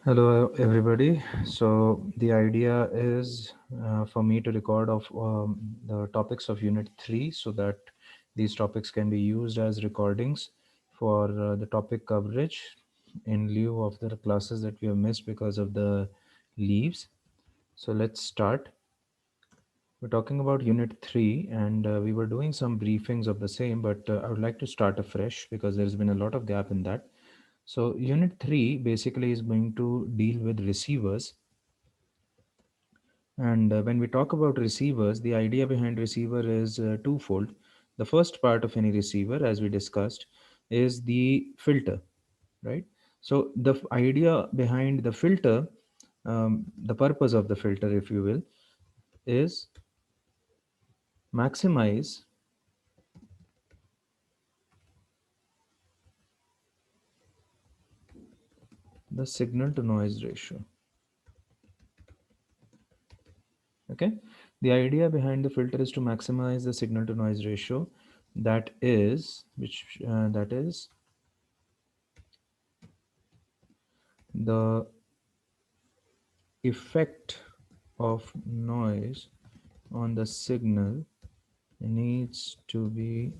Hello, everybody. So the idea is for me to record of the topics of Unit 3 so that these topics can be used as recordings for the topic coverage in lieu of the classes that we have missed because of the leaves. So let's start. We're talking about Unit 3 and we were doing some briefings of the same, but I would like to start afresh because there's been a lot of gap in that. So Unit 3 basically is going to deal with receivers. And when we talk about receivers, the idea behind receiver is twofold. The first part of any receiver, as we discussed, is the filter, right? So the idea behind the filter, the purpose of the filter, if you will, is maximize the signal to noise ratio. Okay, the idea behind the filter is to maximize the signal to noise ratio. That is the effect of noise on the signal needs to be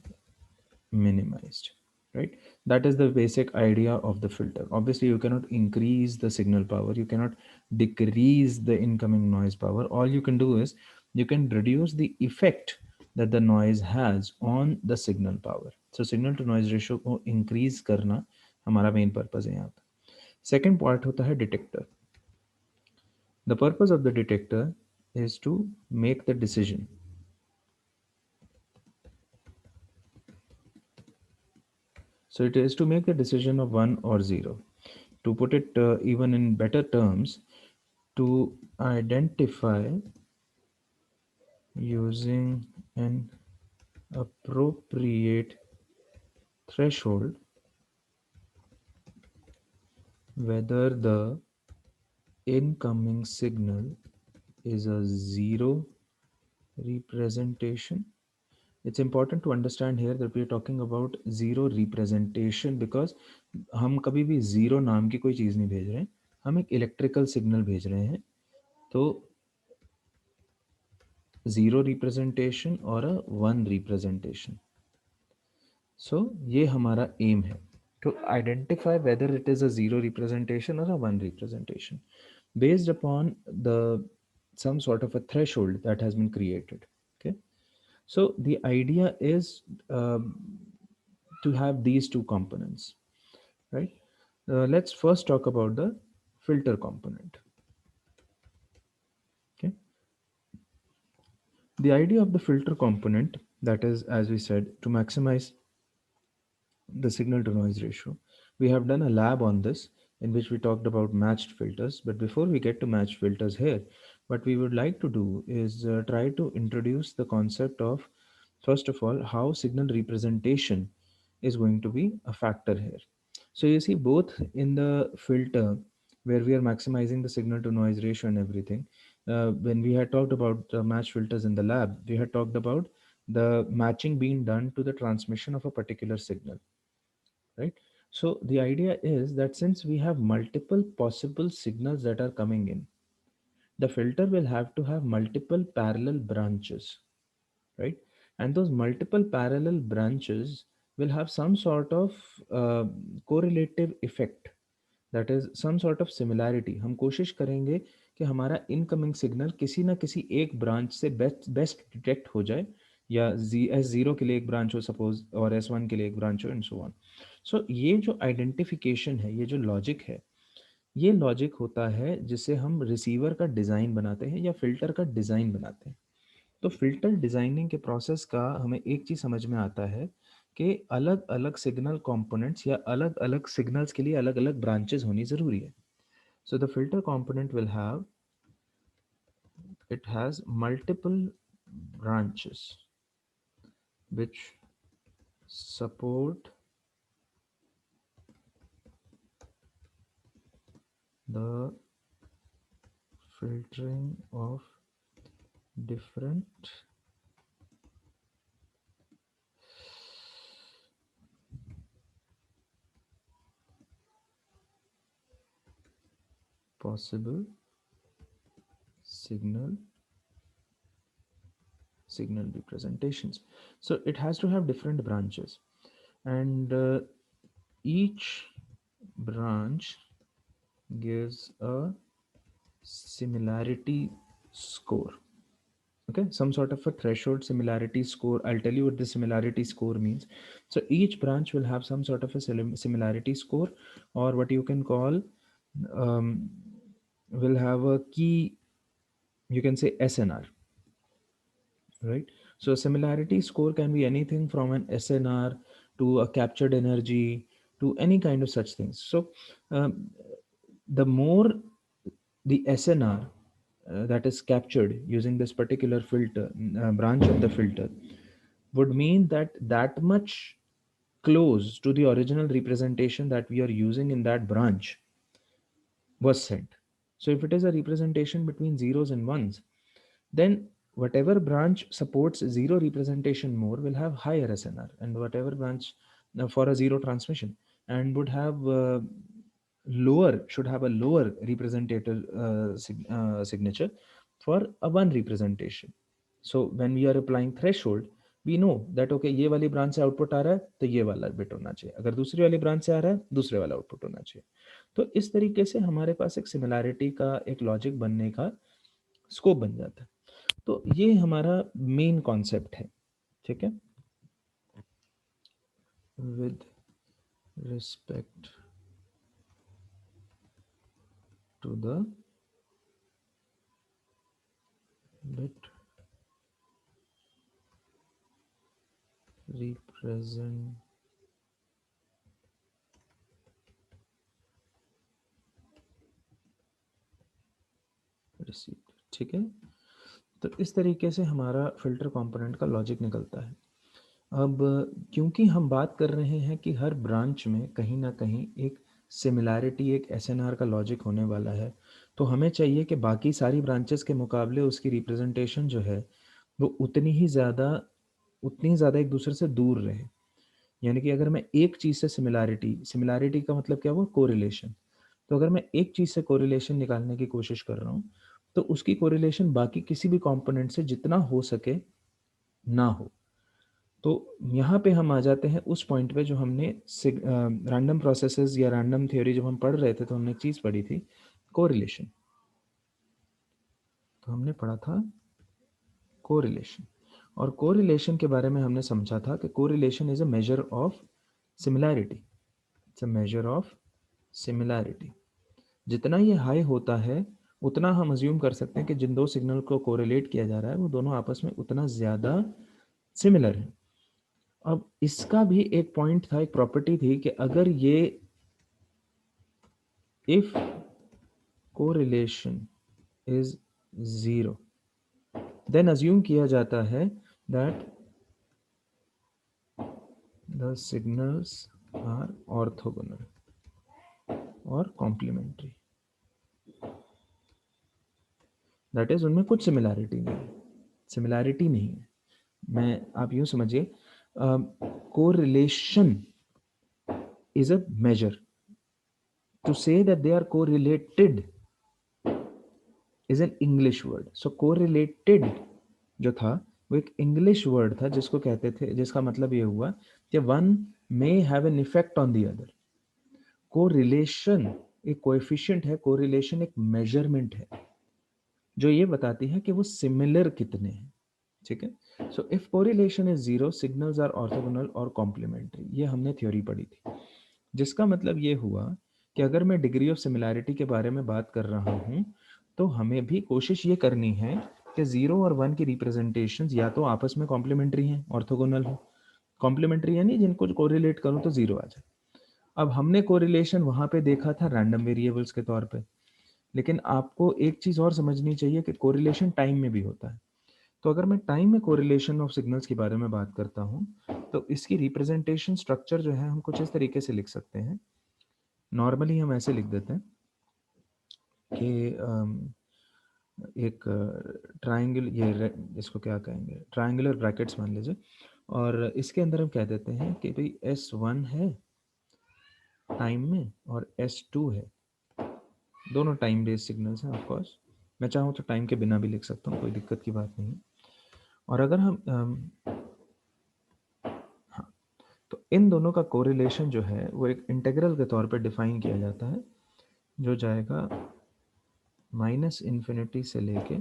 minimized, right? That is the basic idea of the filter. Obviously you cannot increase the signal power, you cannot decrease the incoming noise power. All you can do is you can reduce the effect that the noise has on the signal power. So signal to noise ratio को increase करना हमारा main purpose है यहाँ पे. Second part होता है detector. The purpose of the detector is to make the decision. So it is to make the decision of 1 or 0. To put it even in better terms, to identify using an appropriate threshold whether the incoming signal is a 0 representation. It's important to understand here that we are talking about 0 representation because हम कभी भी 0 नाम की कोई चीज़ नहीं भेज रहे हैं, हम एक इलेक्ट्रिकल सिग्नल भेज रहे हैं. तो 0 representation और a 1 representation. So ये हमारा aim है to identify whether it is a 0 representation or a 1 representation based upon the some sort of a threshold that has been created. Okay, so the idea is to have these two components, right? Let's first talk about the filter component. Okay, the idea of the filter component, that is, as we said, to maximize the signal to noise ratio. We have done a lab on this in which we talked about matched filters. But before we get to matched filters here, what we would like to do is try to introduce the concept of, first of all, how signal representation is going to be a factor here. So you see, both in the filter where we are maximizing the signal to noise ratio and everything, when we had talked about match filters in the lab, we had talked about the matching being done to the transmission of a particular signal, right? So the idea is that since we have multiple possible signals that are coming in, the filter will have to have multiple parallel branches, right? And those multiple parallel branches will have some sort of uh, correlative effect, that is some sort of similarity. हम कोशिश करेंगे कि हमारा incoming signal किसी ना किसी एक branch से बेस्ट बेस्ट डिटेक्ट हो जाए, या S0 के लिए एक ब्रांच हो सपोज और S1 के लिए एक ब्रांच हो एंड सो ऑन. सो ये जो आइडेंटिफिकेशन है, ये जो लॉजिक है, ये लॉजिक होता है जिसे हम रिसीवर का डिज़ाइन बनाते हैं या फिल्टर का डिज़ाइन बनाते हैं. तो फिल्टर डिज़ाइनिंग के प्रोसेस का हमें एक चीज़ समझ में आता है कि अलग अलग सिग्नल कंपोनेंट्स या अलग अलग सिग्नल्स के लिए अलग अलग ब्रांचेस होनी ज़रूरी है. So the filter component will have, it has multiple branches which support the filtering of different possible signal representations. So it has to have different branches, and each branch gives a similarity score. Okay, some sort of a threshold similarity score. I'll tell you what the similarity score means. So each branch will have some sort of a similarity score, or what you can call, um, will have a key, you can say SNR, right? So similarity score can be anything from an SNR to a captured energy to any kind of such things. So um, the more the SNR that is captured using this particular filter, branch of the filter, would mean that that much close to the original representation that we are using in that branch was sent. So if it is a representation between zeros and ones, then whatever branch supports zero representation more will have higher SNR, and whatever branch for a zero transmission and would have lower, should have a lower representative signature for a one representation. So when we are applying threshold, we know that okay, ये वाली branch से output आ रहा है तो ये वाला bit होना चाहिए, अगर दूसरी वाली ब्रांच से आ रहा है दूसरे वाला आउटपुट होना चाहिए। तो इस तरीके से हमारे पास एक सिमिलैरिटी का एक लॉजिक बनने का स्कोप बन जाता है। तो ये हमारा मेन कॉन्सेप्ट है, ठीक है, with respect to the bit represent, received, ठीक है। तो इस तरीके से हमारा फिल्टर कंपोनेंट का लॉजिक निकलता है। अब क्योंकि हम बात कर रहे हैं कि हर ब्रांच में कहीं ना कहीं एक सिमिलैरिटी, एक एसएनआर का लॉजिक होने वाला है, तो हमें चाहिए कि बाकी सारी ब्रांचेस के मुकाबले उसकी रिप्रेजेंटेशन जो है वो उतनी ज़्यादा एक दूसरे से दूर रहे। यानी कि अगर मैं एक चीज़ से सिमिलैरिटी, सिमिलैरिटी का मतलब क्या हुआ, कोरिलेशन। तो अगर मैं एक चीज़ से कोरिलेशन निकालने की कोशिश कर रहा हूँ, तो उसकी कोरिलेशन बाकी किसी भी कंपोनेंट से जितना हो सके ना हो। तो यहाँ पे हम आ जाते हैं उस पॉइंट पे जो हमने रैंडम प्रोसेसेस या रैंडम थ्योरी जब हम पढ़ रहे थे तो हमने एक चीज़ पढ़ी थी, कोरिलेशन। तो हमने पढ़ा था कोरिलेशन, और कोरिलेशन के बारे में हमने समझा था कि correlation is a measure of similarity, it's a measure of similarity. जितना ये हाई होता है उतना हम अज्यूम कर सकते हैं कि जिन दो सिग्नल को कोरिलेट किया जा रहा है वो दोनों आपस में उतना ज़्यादा सिमिलर है। अब इसका भी एक पॉइंट था, एक प्रॉपर्टी थी कि अगर ये if correlation is zero, then assume किया जाता है that the signals are orthogonal और कॉम्प्लीमेंट्री। दैट इज उनमें कुछ सिमिलैरिटी नहीं है, सिमिलैरिटी नहीं है। मैं, आप यूं समझिए, correlation is a measure, to say that they are correlated is an English word. So correlated जो था वो एक इंग्लिश वर्ड था जिसको कहते थे, जिसका मतलब ये हुआ कि one may have an effect on the other. Correlation एक कोएफिशिएंट है, कोरिलेशन एक मेजरमेंट है जो ये बताती है कि वो सिमिलर कितने हैं, ठीक है। So if correlation is zero, signals are orthogonal और कॉम्प्लीमेंट्री, ये हमने थ्योरी पढ़ी थी। जिसका मतलब ये हुआ कि अगर मैं डिग्री ऑफ सिमिलैरिटी के बारे में बात कर रहा हूँ तो हमें भी कोशिश ये करनी है कि जीरो और वन की रिप्रेजेंटेशन या तो आपस में कॉम्प्लीमेंट्री हैं, ऑर्थोगोनल हो। कॉम्प्लीमेंट्री यानी जिनको कोरिलेट करूँ तो जीरो आ जाए। अब हमने कोरिलेशन वहाँ पे देखा था रैंडम वेरिएबल्स के तौर पे, लेकिन आपको एक चीज़ और समझनी चाहिए कि कोरिलेशन टाइम में भी होता है। तो अगर मैं टाइम में कोरिलेशन ऑफ सिग्नल्स के बारे में बात करता हूँ तो इसकी रिप्रेजेंटेशन स्ट्रक्चर जो है हम कुछ इस तरीके से लिख सकते हैं। नॉर्मली हम ऐसे लिख देते हैं कि एक ट्राइंगल, इसको क्या कहेंगे, ट्राइंगुलर ब्रैकेट्स मान लीजिए, और इसके अंदर हम कह देते हैं कि भाई S1 है टाइम में और S2 है दोनों टाइम बेस्ड सिग्नल्स हैं ऑफ कोर्स। मैं चाहूँ तो टाइम के बिना भी लिख सकता हूँ, कोई दिक्कत की बात नहीं है। और अगर हम हाँ, तो इन दोनों का कोरिलेशन जो है वो एक इंटीग्रल के तौर पे डिफाइन किया जाता है, जो जाएगा माइनस इन्फिनिटी से लेके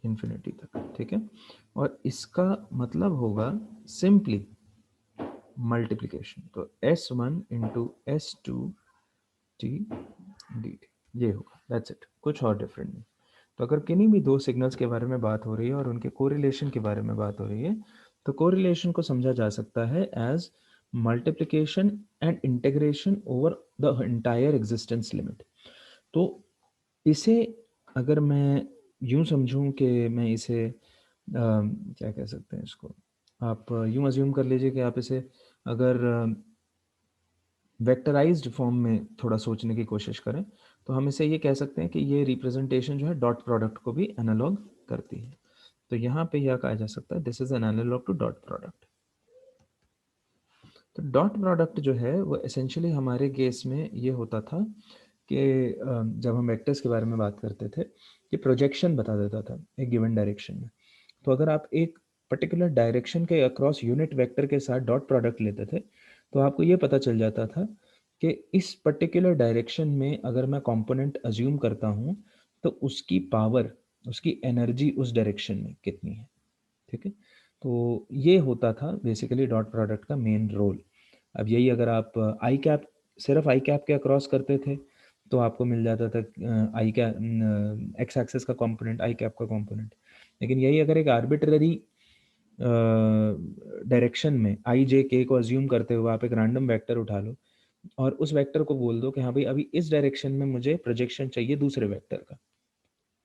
इन्फिनिटी तक, ठीक है। और इसका मतलब होगा सिंपली मल्टीप्लिकेशन, तो S1 इंटू S2 dt ये होगा, दैट्स इट, कुछ और डिफरेंट नहीं। तो अगर किन्हीं भी दो सिग्नल्स के बारे में बात हो रही है और उनके कोरिलेशन के बारे में बात हो रही है, तो कोरिलेशन को समझा जा सकता है as multiplication and integration over the entire existence limit. तो इसे अगर मैं यूं समझूं कि मैं इसे क्या कह सकते हैं इसको, आप यूं अज्यूम कर लीजिए कि आप इसे अगर वेक्टराइज्ड फॉर्म में थोड़ा सोचने की कोशिश करें, तो हम इसे ये कह सकते हैं कि ये रिप्रेजेंटेशन जो है डॉट प्रोडक्ट को भी एनालॉग करती है। तो यहाँ पे यह कहा जा सकता है this is an analog to dot product. तो डॉट प्रोडक्ट जो है वो एसेंशियली हमारे केस में ये होता था कि जब हम वेक्टर्स के बारे में बात करते थे, कि प्रोजेक्शन बता देता था एक गिवन डायरेक्शन में। तो अगर आप एक पर्टिकुलर डायरेक्शन के अक्रॉस यूनिट वेक्टर के साथ डॉट प्रोडक्ट लेते थे, तो आपको ये पता चल जाता था कि इस पर्टिकुलर डायरेक्शन में अगर मैं कंपोनेंट अज्यूम करता हूँ, तो उसकी पावर, उसकी एनर्जी उस डायरेक्शन में कितनी है, ठीक है। तो ये होता था बेसिकली डॉट प्रोडक्ट का मेन रोल। अब यही अगर आप आई कैप, सिर्फ आई कैप के अक्रॉस करते थे, तो आपको मिल जाता था आई कैप एक्स एक्सेस का कंपोनेंट, आई कैप का कंपोनेंट। लेकिन यही अगर एक आर्बिट्ररी डायरेक्शन में आई जे के को अज्यूम करते हुए आप एक रैंडम वेक्टर उठा लो और उस वेक्टर को बोल दो कि हाँ भाई अभी इस डायरेक्शन में मुझे प्रोजेक्शन चाहिए दूसरे वेक्टर का।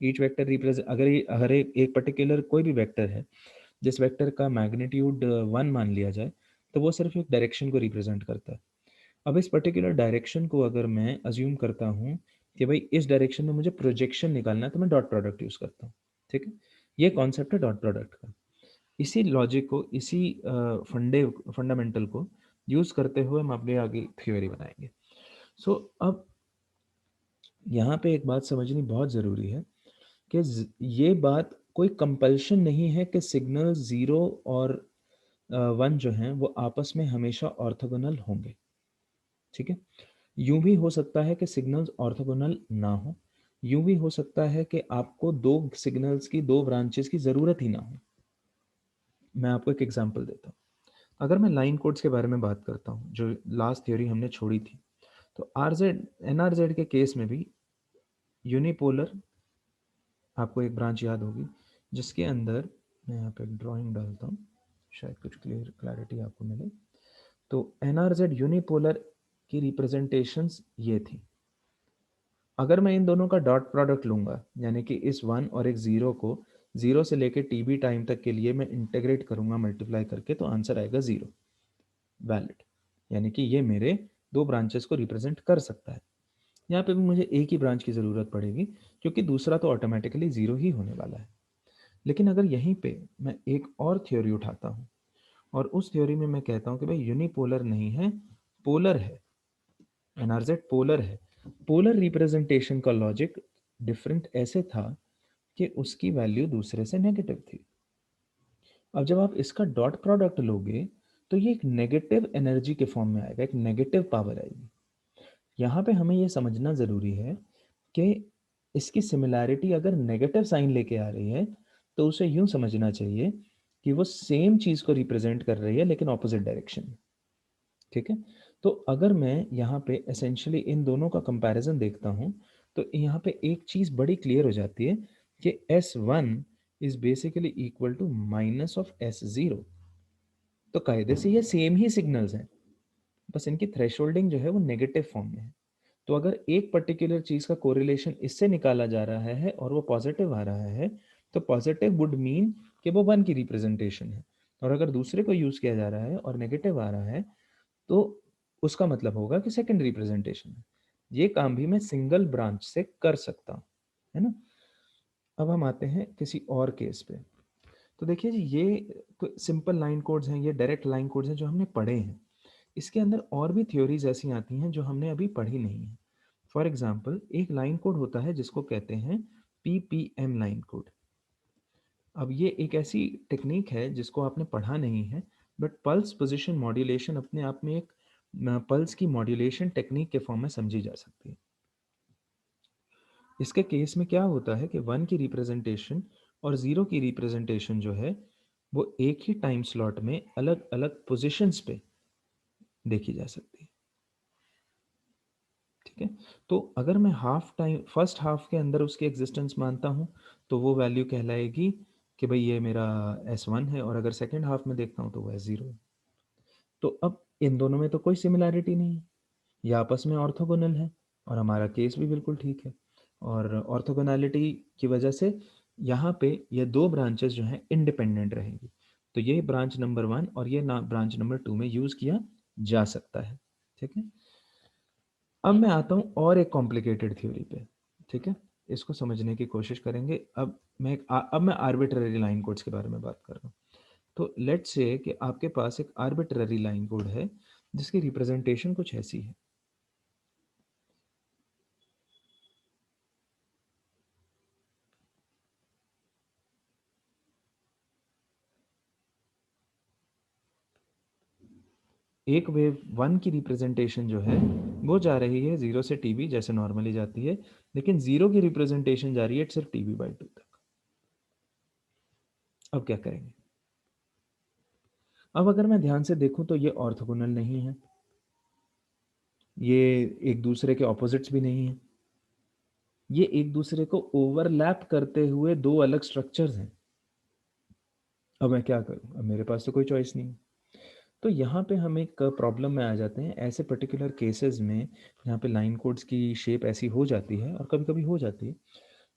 ईच वेक्टर रिप्रेजेंट, अगर एक पर्टिकुलर कोई भी वेक्टर है जिस वेक्टर का मैग्नीट्यूड 1 मान लिया जाए, तो वो सिर्फ एक डायरेक्शन को रिप्रेजेंट करता है। अब इस पर्टिकुलर डायरेक्शन को अगर मैं अज्यूम करता हूँ कि भाई इस डायरेक्शन में मुझे प्रोजेक्शन निकालना है, तो मैं डॉट प्रोडक्ट यूज़ करता हूँ, ठीक है। ये कॉन्सेप्ट है डॉट प्रोडक्ट का। इसी लॉजिक को, इसी फंडामेंटल को यूज़ करते हुए हम अपने आगे थ्योरी बनाएंगे। सो अब यहाँ पे एक बात समझनी बहुत ज़रूरी है कि ये बात कोई कंपल्शन नहीं है कि सिग्नल ज़ीरो और वन जो हैं वो आपस में हमेशा ऑर्थोगोनल होंगे, ठीक है। यूं भी हो सकता है कि सिग्नल्स ऑर्थोगोनल ना हो, यूं भी हो सकता है कि आपको दो सिग्नल्स की दो ब्रांचेस की ज़रूरत ही ना हो। मैं आपको एक एग्जांपल देता हूँ। अगर मैं लाइन कोड्स के बारे में बात करता हूँ, जो लास्ट थ्योरी हमने छोड़ी थी, तो R Z N R Z के केस में भी यूनिपोलर, आपको एक ब्रांच याद होगी जिसके अंदर, मैं यहाँ पे एक ड्राइंग डालता हूँ शायद कुछ क्लैरिटी आपको मिले। तो एन आर जेड यूनिपोलर की रिप्रेजेंटेशंस ये थी। अगर मैं इन दोनों का डॉट प्रोडक्ट लूंगा, यानी कि इस वन और एक ज़ीरो को ज़ीरो से लेके टी बी टाइम तक के लिए मैं इंटीग्रेट करूंगा मल्टीप्लाई करके, तो आंसर आएगा ज़ीरो, वैलिड। यानी कि ये मेरे दो ब्रांचेस को रिप्रेजेंट कर सकता है। यहाँ पे भी मुझे एक ही ब्रांच की ज़रूरत पड़ेगी, क्योंकि दूसरा तो ऑटोमेटिकली ज़ीरो ही होने वाला है। लेकिन अगर यहीं पे मैं एक और थ्योरी उठाता हूँ और उस थ्योरी में मैं कहता हूँ कि भाई यूनिपोलर नहीं है, पोलर है, एनआरजेड पोलर है। पोलर रिप्रेजेंटेशन का लॉजिक डिफरेंट ऐसे था कि उसकी वैल्यू दूसरे से नेगेटिव थी। अब जब आप इसका डॉट प्रोडक्ट लोगे, तो ये एक नेगेटिव एनर्जी के फॉर्म में आएगा, एक नेगेटिव पावर आएगी। यहाँ पे हमें ये समझना ज़रूरी है कि इसकी सिमिलैरिटी अगर नेगेटिव साइन लेके आ रही है, तो उसे यूं समझना चाहिए कि वो सेम चीज़ को रिप्रेजेंट कर रही है लेकिन ऑपोजिट डायरेक्शन में, ठीक है। तो अगर मैं यहाँ पे एसेंशियली इन दोनों का कंपैरिजन देखता हूँ, तो यहाँ पे एक चीज़ बड़ी क्लियर हो जाती है कि S1 is basically equal to minus of S0। तो कायदे से ये सेम ही सिग्नल्स हैं, बस इनकी थ्रेशोल्डिंग जो है वो नेगेटिव फॉर्म में है। तो अगर एक पर्टिकुलर चीज़ का कोरिलेशन इससे निकाला जा रहा है और वो पॉजिटिव आ रहा है, तो पॉजिटिव वुड मीन कि वो वन की रिप्रेजेंटेशन है। और अगर दूसरे को यूज़ किया जा रहा है और नेगेटिव आ रहा है, तो उसका मतलब होगा कि सेकंड रिप्रेजेंटेशन है। ये काम भी मैं सिंगल ब्रांच से कर सकता हूँ, है ना। अब हम आते हैं किसी और केस पे। तो देखिए जी, ये तो सिंपल लाइन कोड्स हैं, ये डायरेक्ट लाइन कोड्स हैं जो हमने पढ़े हैं। इसके अंदर और भी थ्योरीज ऐसी आती हैं जो हमने अभी पढ़ी नहीं है। फॉर एग्जाम्पल, एक लाइन कोड होता है जिसको कहते हैं PPM लाइन कोड। अब ये एक ऐसी टेक्निक है जिसको आपने पढ़ा नहीं है, बट पल्स पोजिशन मॉड्यूलेशन अपने आप में एक पल्स की मॉड्यूलेशन टेक्निक के फॉर्म में समझी जा सकती है। इसके केस में क्या होता है कि 1 की रिप्रेजेंटेशन और 0 की रिप्रेजेंटेशन जो है वो एक ही टाइम स्लॉट में अलग अलग पोजिशंस पे देखी जा सकती है। ठीक है, तो अगर मैं हाफ टाइम फर्स्ट हाफ के अंदर उसकी एग्जिस्टेंस मानता हूँ तो वो वैल्यू कहलाएगी कि भाई ये मेरा S1 है, और अगर सेकेंड हाफ में देखता हूँ तो वो S0 है। तो अब इन दोनों में तो कोई सिमिलैरिटी नहीं है, ये आपस में ऑर्थोगोनल है, और हमारा केस भी बिल्कुल ठीक है। और ऑर्थोगोनैलिटी की वजह से यहाँ पे ये दो ब्रांचेस जो हैं इंडिपेंडेंट रहेंगी, तो ये ब्रांच नंबर 1 और ये ना ब्रांच नंबर 2 में यूज़ किया जा सकता है। ठीक है, अब मैं आता हूँ और एक कॉम्प्लिकेटेड थ्योरी पे। ठीक है, इसको समझने की कोशिश करेंगे। अब मैं आर्बिट्ररी लाइन कोड्स के बारे में बात कर रहा हूँ। तो लेट्स से कि आपके पास एक आर्बिट्ररी लाइन कोड है जिसकी रिप्रेजेंटेशन कुछ ऐसी है। एक वेव 1 की रिप्रेजेंटेशन जो है वो जा रही है 0 से TB जैसे नॉर्मली जाती है, लेकिन 0 की रिप्रेजेंटेशन जा रही है सिर्फ TB/2 तक। अब क्या करेंगे? अब अगर मैं ध्यान से देखूं तो ये ऑर्थोगोनल नहीं है, ये एक दूसरे के ऑपोजिट्स भी नहीं है, ये एक दूसरे को ओवरलैप करते हुए दो अलग स्ट्रक्चर्स हैं। अब मैं क्या करूं? अब मेरे पास तो कोई चॉइस नहीं है। तो यहाँ पे हम एक प्रॉब्लम में आ जाते हैं ऐसे पर्टिकुलर केसेस में जहाँ पे लाइन कोड्स की शेप ऐसी हो जाती है, और कभी कभी हो जाती है।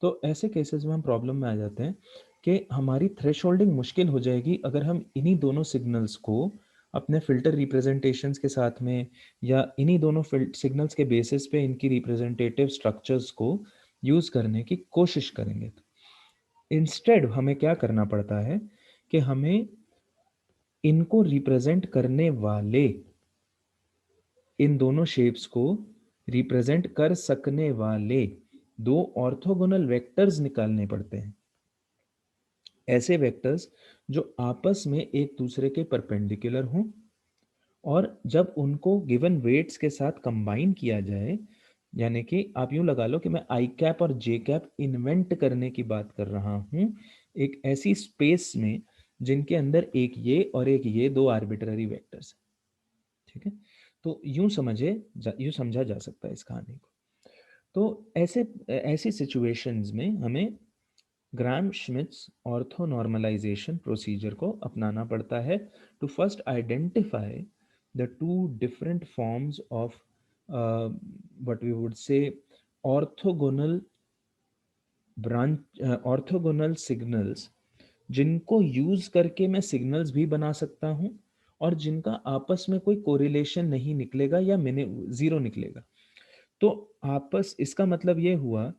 तो ऐसे केसेस में हम प्रॉब्लम में आ जाते हैं कि हमारी थ्रेशोल्डिंग मुश्किल हो जाएगी अगर हम इन्हीं दोनों सिग्नल्स को अपने फिल्टर रिप्रेजेंटेशंस के साथ में, या इन्हीं दोनों सिग्नल्स के बेसिस पे इनकी रिप्रेजेंटेटिव स्ट्रक्चर्स को यूज़ करने की कोशिश करेंगे। इंस्टेड हमें क्या करना पड़ता है कि हमें इनको रिप्रेजेंट करने वाले, इन दोनों शेप्स को रिप्रेजेंट कर सकने वाले दो ऑर्थोगोनल वेक्टर्स निकालने पड़ते हैं। ऐसे वेक्टर्स जो आपस में एक दूसरे के परपेंडिकुलर हों, और जब उनको गिवन वेट्स के साथ कंबाइन किया जाए, यानी कि आप यूं लगा लो कि मैं आई कैप और जे कैप इन्वेंट करने की बात कर रहा हूं, एक ऐसी स्पेस में जिनके अंदर एक ये और एक ये दो आर्बिट्ररी वेक्टर्स हैं। ठीक है, तो यूं समझा जा सकता है इस कहानी को। तो ऐसी सिचुएशंस में हमें Gram Schmidt's orthonormalization procedure को अपनाना पड़ता है to first identify the two different forms of what we would say orthogonal branch orthogonal signals, जिनको यूज करके मैं सिग्नल्स भी बना सकता हूं और जिनका आपस में कोई कोरिलेशन नहीं निकलेगा या मिनि जीरो निकलेगा। तो आपस इसका मतलब ये हुआ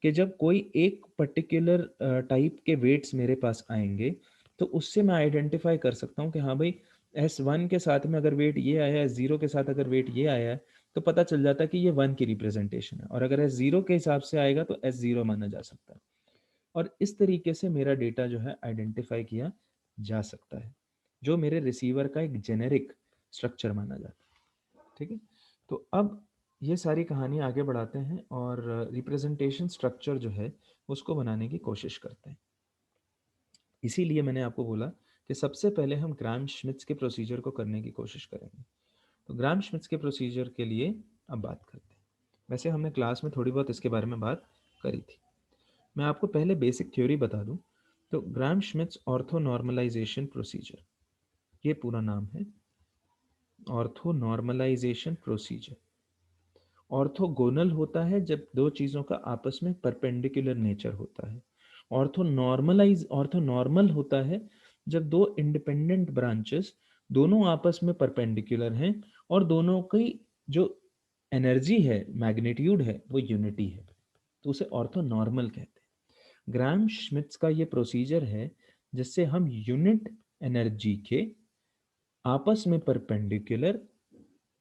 कि जब कोई एक पर्टिकुलर टाइप के वेट्स मेरे पास आएंगे तो उससे मैं आइडेंटिफाई कर सकता हूँ कि हाँ भाई, S1 के साथ में अगर वेट ये आया है, S0 के साथ अगर वेट ये आया है, तो पता चल जाता है कि ये 1 की रिप्रेजेंटेशन है, और अगर S0 के हिसाब से आएगा तो S0 माना जा सकता है। और इस तरीके से मेरा डेटा जो है आइडेंटिफाई किया जा सकता है, जो मेरे रिसीवर का एक जेनेरिक स्ट्रक्चर माना जाता है। ठीक है, तो अब ये सारी कहानी आगे बढ़ाते हैं और रिप्रेजेंटेशन स्ट्रक्चर जो है उसको बनाने की कोशिश करते हैं। इसीलिए मैंने आपको बोला कि सबसे पहले हम ग्राम श्मिट्स के प्रोसीजर को करने की कोशिश करेंगे। तो ग्राम श्मिट्स के प्रोसीजर के लिए अब बात करते हैं। वैसे हमने क्लास में थोड़ी बहुत इसके बारे में बात करी थी। मैं आपको पहले बेसिक थ्योरी बता दूं। तो ग्राम श्मिट्स ऑर्थो नॉर्मलाइजेशन प्रोसीजर, ये पूरा नाम है, ऑर्थो नॉर्मलाइजेशन प्रोसीजर। ऑर्थोगोनल होता है जब दो चीज़ों का आपस में परपेंडिकुलर नेचर होता है। ऑर्थो नॉर्मल होता है जब दो इंडिपेंडेंट ब्रांचेस दोनों आपस में परपेंडिकुलर हैं और दोनों की जो एनर्जी है, मैग्नीट्यूड है, वो यूनिटी है, तो उसे ऑर्थो नॉर्मल कहते हैं। ग्राम श्मिट्स का ये प्रोसीजर है जिससे हम यूनिट एनर्जी के आपस में परपेंडिकुलर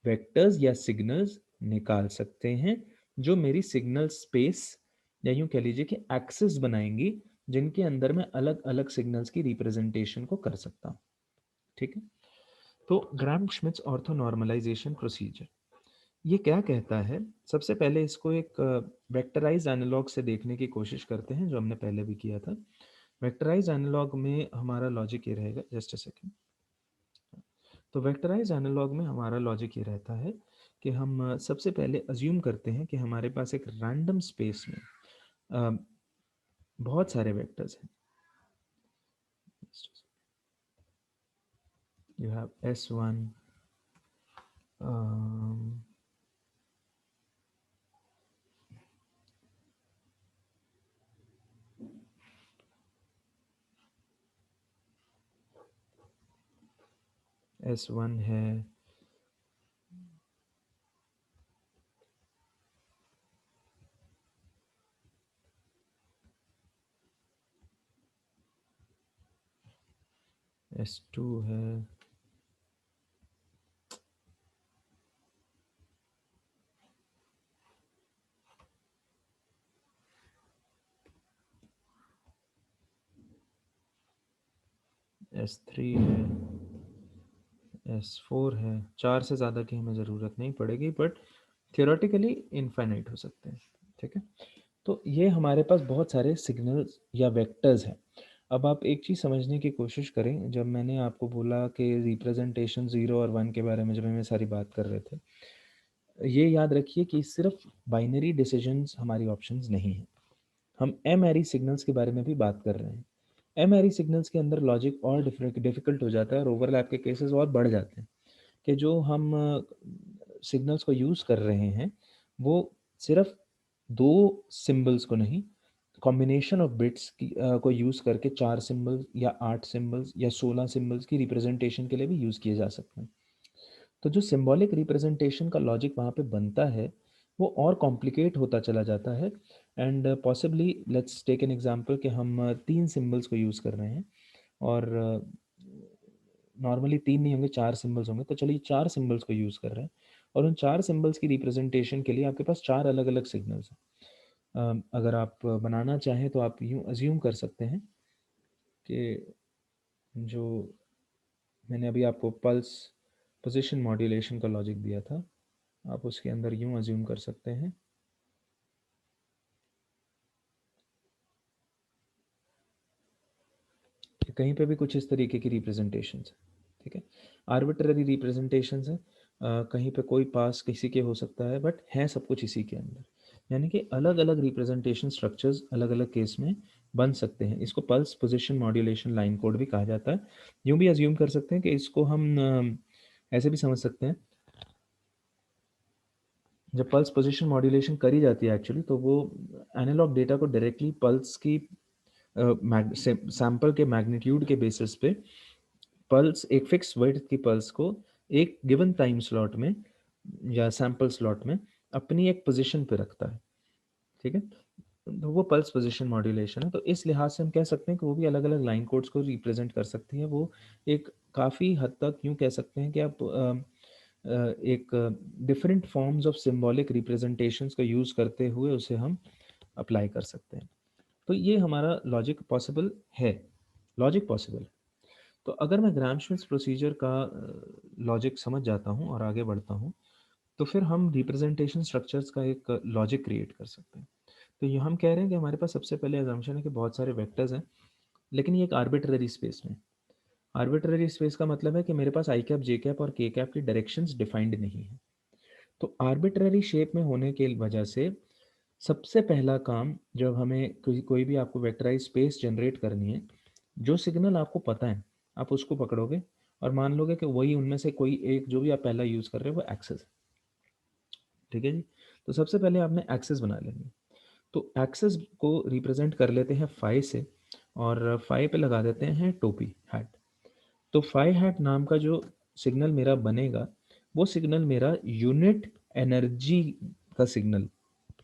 वेक्टर्स या सिग्नल्स निकाल सकते हैं जो मेरी सिग्नल स्पेस या यूं कह लीजिए कि एक्सेस बनाएंगी, जिनके अंदर मैं अलग अलग सिग्नल्स की रिप्रेजेंटेशन को कर सकता हूँ। ठीक है। तो ग्राम श्मिट्स ऑर्थो नॉर्मलाइजेशन प्रोसीजर ये क्या कहता है? सबसे पहले इसको एक वेक्टराइज्ड एनालॉग से देखने की कोशिश करते हैं, जो हमने पहले भी किया था। वेक्टराइज्ड एनालॉग में हमारा लॉजिक ये रहेगा, जस्ट अ सेकेंड। तो वेक्टराइज्ड एनालॉग में हमारा लॉजिक ये रहता है कि हम सबसे पहले अज्यूम करते हैं कि हमारे पास एक रैंडम स्पेस में अ, बहुत सारे वेक्टर्स हैं। यू हैव S1, S1 है, S2 है, S3 है, S4 है। चार से ज़्यादा की हमें ज़रूरत नहीं पड़ेगी, बट थियोरेटिकली इनफाइनाइट हो सकते हैं। ठीक है। तो ये हमारे पास बहुत सारे सिग्नल्स या वेक्टर्स हैं। अब आप एक चीज़ समझने की कोशिश करें, जब मैंने आपको बोला कि रिप्रेजेंटेशन 0 और 1 के बारे में जब हमें सारी बात कर रहे थे, ये याद रखिए कि सिर्फ बाइनरी डिसीजंस हमारी ऑप्शंस नहीं हैं। हम एम एरी सिग्नल्स के बारे में भी बात कर रहे हैं। एम एरी सिग्नल्स के अंदर लॉजिक और डिफिकल्ट हो जाता है और ओवरलैप के केसेस और बढ़ जाते हैं, कि जो हम सिग्नल्स को यूज़ कर रहे हैं वो सिर्फ दो सिंबल्स को नहीं, कॉम्बिनेशन ऑफ बिट्स की को यूज़ करके 4 सिंबल्स या 8 सिंबल्स या 16 सिंबल्स की रिप्रेजेंटेशन के लिए भी यूज़ किए जा सकते हैं। तो जो सिंबॉलिक रिप्रेजेंटेशन का लॉजिक वहाँ पे बनता है वो और कॉम्प्लिकेट होता चला जाता है। And possibly let's take an example कि हम 3 सिंबल्स को यूज़ कर रहे हैं और नॉर्मली 3 नहीं होंगे, 4 सिंबल्स होंगे। तो चलिए 4 सिंबल्स को यूज़ कर रहे हैं और उन 4 सिंबल्स की रिप्रेजेंटेशन के लिए आपके पास 4 अलग-अलग सिग्नल्स हैं। अगर आप बनाना चाहें तो आप यूँ अज़्यूम कर सकते हैं कि जो मैंने अभी आपको पल्स पोजीशन मॉड्यूलेशन का लॉजिक दिया था, आप उसके अंदर यूँ अज़्यूम कर सकते हैं कि कहीं पे भी कुछ इस तरीके की रिप्रेजेंटेशंस हैं। ठीक है। आर्बिट्ररी रिप्रेजेंटेशंस हैं, कहीं पे कोई पास किसी के हो सकता है, बट है सब कुछ इसी के अंदर। यानी कि अलग अलग रिप्रेजेंटेशन स्ट्रक्चर्स अलग अलग केस में बन सकते हैं। इसको pulse position modulation line code भी कहा जाता है। यूँ भी अज्यूम कर सकते हैं कि इसको हम ऐसे भी समझ सकते हैं, जब पल्स पोजीशन मॉड्यूलेशन करी जाती है एक्चुअली, तो वो एनालॉग डेटा को डायरेक्टली पल्स की सैंपल के मैग्नीट्यूड के बेसिस पे पल्स, एक फिक्स वर्ड की पल्स को एक गिवन टाइम स्लॉट में या सैंपल स्लॉट में अपनी एक पोजीशन पे रखता है। ठीक है। तो वो पल्स पोजीशन मॉड्यूलेशन है। तो इस लिहाज से हम कह सकते हैं कि वो भी अलग अलग लाइन कोड्स को रिप्रेजेंट कर सकती है। वो एक काफ़ी हद तक यूँ कह सकते हैं कि आप एक different forms of symbolic representations का यूज़ करते हुए उसे हम अप्लाई कर सकते हैं। तो ये हमारा लॉजिक पॉसिबल है, लॉजिक पॉसिबल है। तो अगर मैं ग्राम श्मिट प्रोसीजर का लॉजिक समझ जाता हूँ और आगे बढ़ता हूँ, तो फिर हम रिप्रेजेंटेशन स्ट्रक्चर्स का एक लॉजिक क्रिएट कर सकते हैं। तो ये हम कह रहे हैं कि हमारे पास सबसे पहले अजम्पशन है कि बहुत सारे वेक्टर्स हैं, लेकिन ये एक आर्बिट्ररी स्पेस में। आर्बिट्ररी स्पेस का मतलब है कि मेरे पास आई कैप, जे कैप और के कैप की डायरेक्शंस डिफाइंड नहीं है। तो आर्बिट्ररी शेप में होने की वजह से सबसे पहला काम, जब हमें कोई कोई भी आपको वेक्टराइज स्पेस जनरेट करनी है, जो सिग्नल आपको पता है आप उसको पकड़ोगे और मान लोगे कि वही उनमें से कोई एक, जो भी आप पहला यूज़ कर रहे हो वो एक्सेस है। ठीक है जी। तो सबसे पहले आपने एक्सेस बना लेंगे। तो एक्सेस को रिप्रेजेंट कर लेते हैं फाई से और फाई पे लगा देते हैं टोपी हैट। तो फाई हैट नाम का जो सिग्नल मेरा बनेगा, वो सिग्नल मेरा यूनिट एनर्जी का सिग्नल।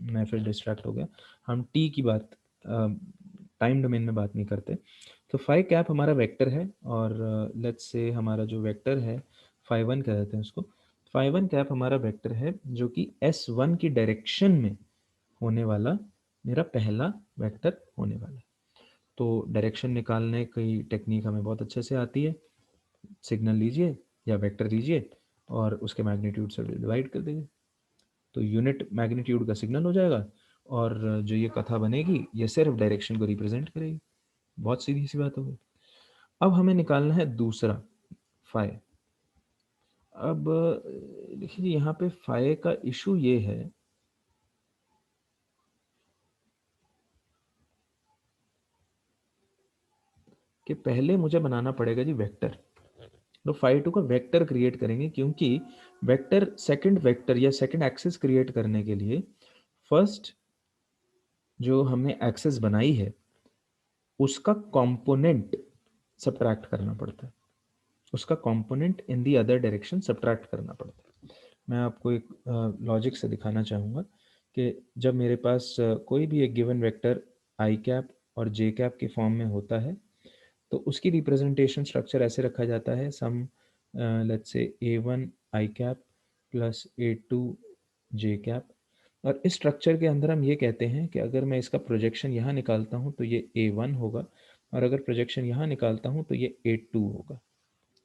मैं फिर डिस्ट्रैक्ट हो गया, हम टी की बात टाइम डोमेन में बात नहीं करते। तो फाई कैप हमारा वेक्टर है और लेट्स से हमारा जो वेक्टर है फाई वन कह देते हैं उसको। phi1 कैप हमारा वेक्टर है जो कि S1 की डायरेक्शन में होने वाला मेरा पहला वेक्टर होने वाला है। तो डायरेक्शन निकालने की टेक्निक हमें बहुत अच्छे से आती है। सिग्नल लीजिए या वेक्टर लीजिए और उसके मैग्नीट्यूड से डिवाइड कर दीजिए, तो यूनिट मैग्नीट्यूड का सिग्नल हो जाएगा और जो ये कथा बनेगी ये सिर्फ डायरेक्शन को रिप्रेजेंट करेगी। बहुत सीधी सी बात होगी। अब हमें निकालना है दूसरा फाई। अब देखिए यहाँ पे फाई का इशू ये है कि पहले मुझे बनाना पड़ेगा जी वेक्टर। तो फाई टू का वेक्टर क्रिएट करेंगे, क्योंकि वेक्टर सेकंड वेक्टर या सेकंड एक्सिस क्रिएट करने के लिए फर्स्ट जो हमने एक्सिस बनाई है उसका कंपोनेंट सब्ट्रैक्ट करना पड़ता है, उसका component in the other direction subtract करना पड़ता है। मैं आपको एक लॉजिक से दिखाना चाहूँगा कि जब मेरे पास कोई भी एक गिवन वेक्टर आई कैप और जे कैप के फॉर्म में होता है तो उसकी रिप्रेजेंटेशन स्ट्रक्चर ऐसे रखा जाता है, some let's say a one i cap plus a two j cap. और इस स्ट्रक्चर के अंदर हम ये कहते हैं कि अगर मैं इसका प्रोजेक्शन यहाँ निकालता हूँ तो ये ए वन होगा, और अगर प्रोजेक्शन यहाँ निकालता हूँ तो ये ए टू होगा।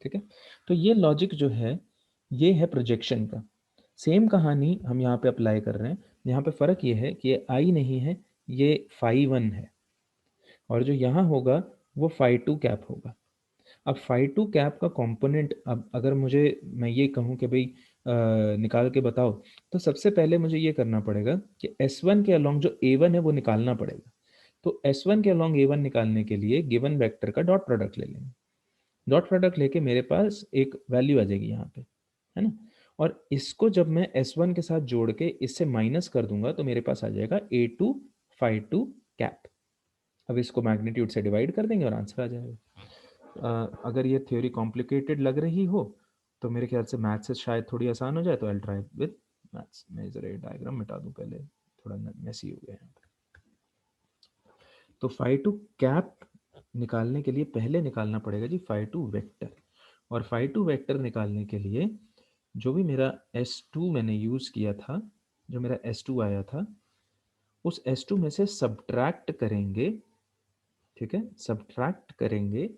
ठीक है, तो ये लॉजिक जो है ये है प्रोजेक्शन का। सेम कहानी हम यहाँ पे अप्लाई कर रहे हैं। यहाँ पे फ़र्क ये है कि ये आई नहीं है, ये फाई वन है, और जो यहाँ होगा वो फाई टू कैप होगा। अब फाई टू कैप का कंपोनेंट, अब अगर मुझे मैं ये कहूँ कि भाई निकाल के बताओ, तो सबसे पहले मुझे ये करना पड़ेगा कि S1 के अलोंग जो A1 है वो निकालना पड़ेगा। तो S1 के अलोंग A1 निकालने के लिए गिवन वेक्टर का डॉट प्रोडक्ट ले लेंगे। डॉट प्रोडक्ट लेके मेरे पास एक वैल्यू आ जाएगी यहाँ पे, है ना। और इसको जब मैं S1 के साथ जोड़ के इससे माइनस कर दूंगा तो मेरे पास आ जाएगा A2 फाई टू कैप। अब इसको मैग्नीट्यूड से डिवाइड कर देंगे और आंसर आ जाएगा। अगर ये थ्योरी कॉम्प्लिकेटेड लग रही हो तो मेरे ख्याल से मैथ्स से शायद थोड़ी आसान हो जाए, तो आई ट्राई विद मैथ्स। मैं ज़रा ये डायग्राम मिटा दूं पहले, थोड़ा मैसी हो गया है। तो फाई टू कैप निकालने के लिए पहले निकालना पड़ेगा जी फाई टू वेक्टर, और फाई टू वेक्टर निकालने के लिए जो भी मेरा S2 मैंने यूज़ किया था, जो मेरा S2 आया था, उस S2 में से सब्ट्रैक्ट करेंगे। ठीक है, सब्ट्रैक्ट करेंगे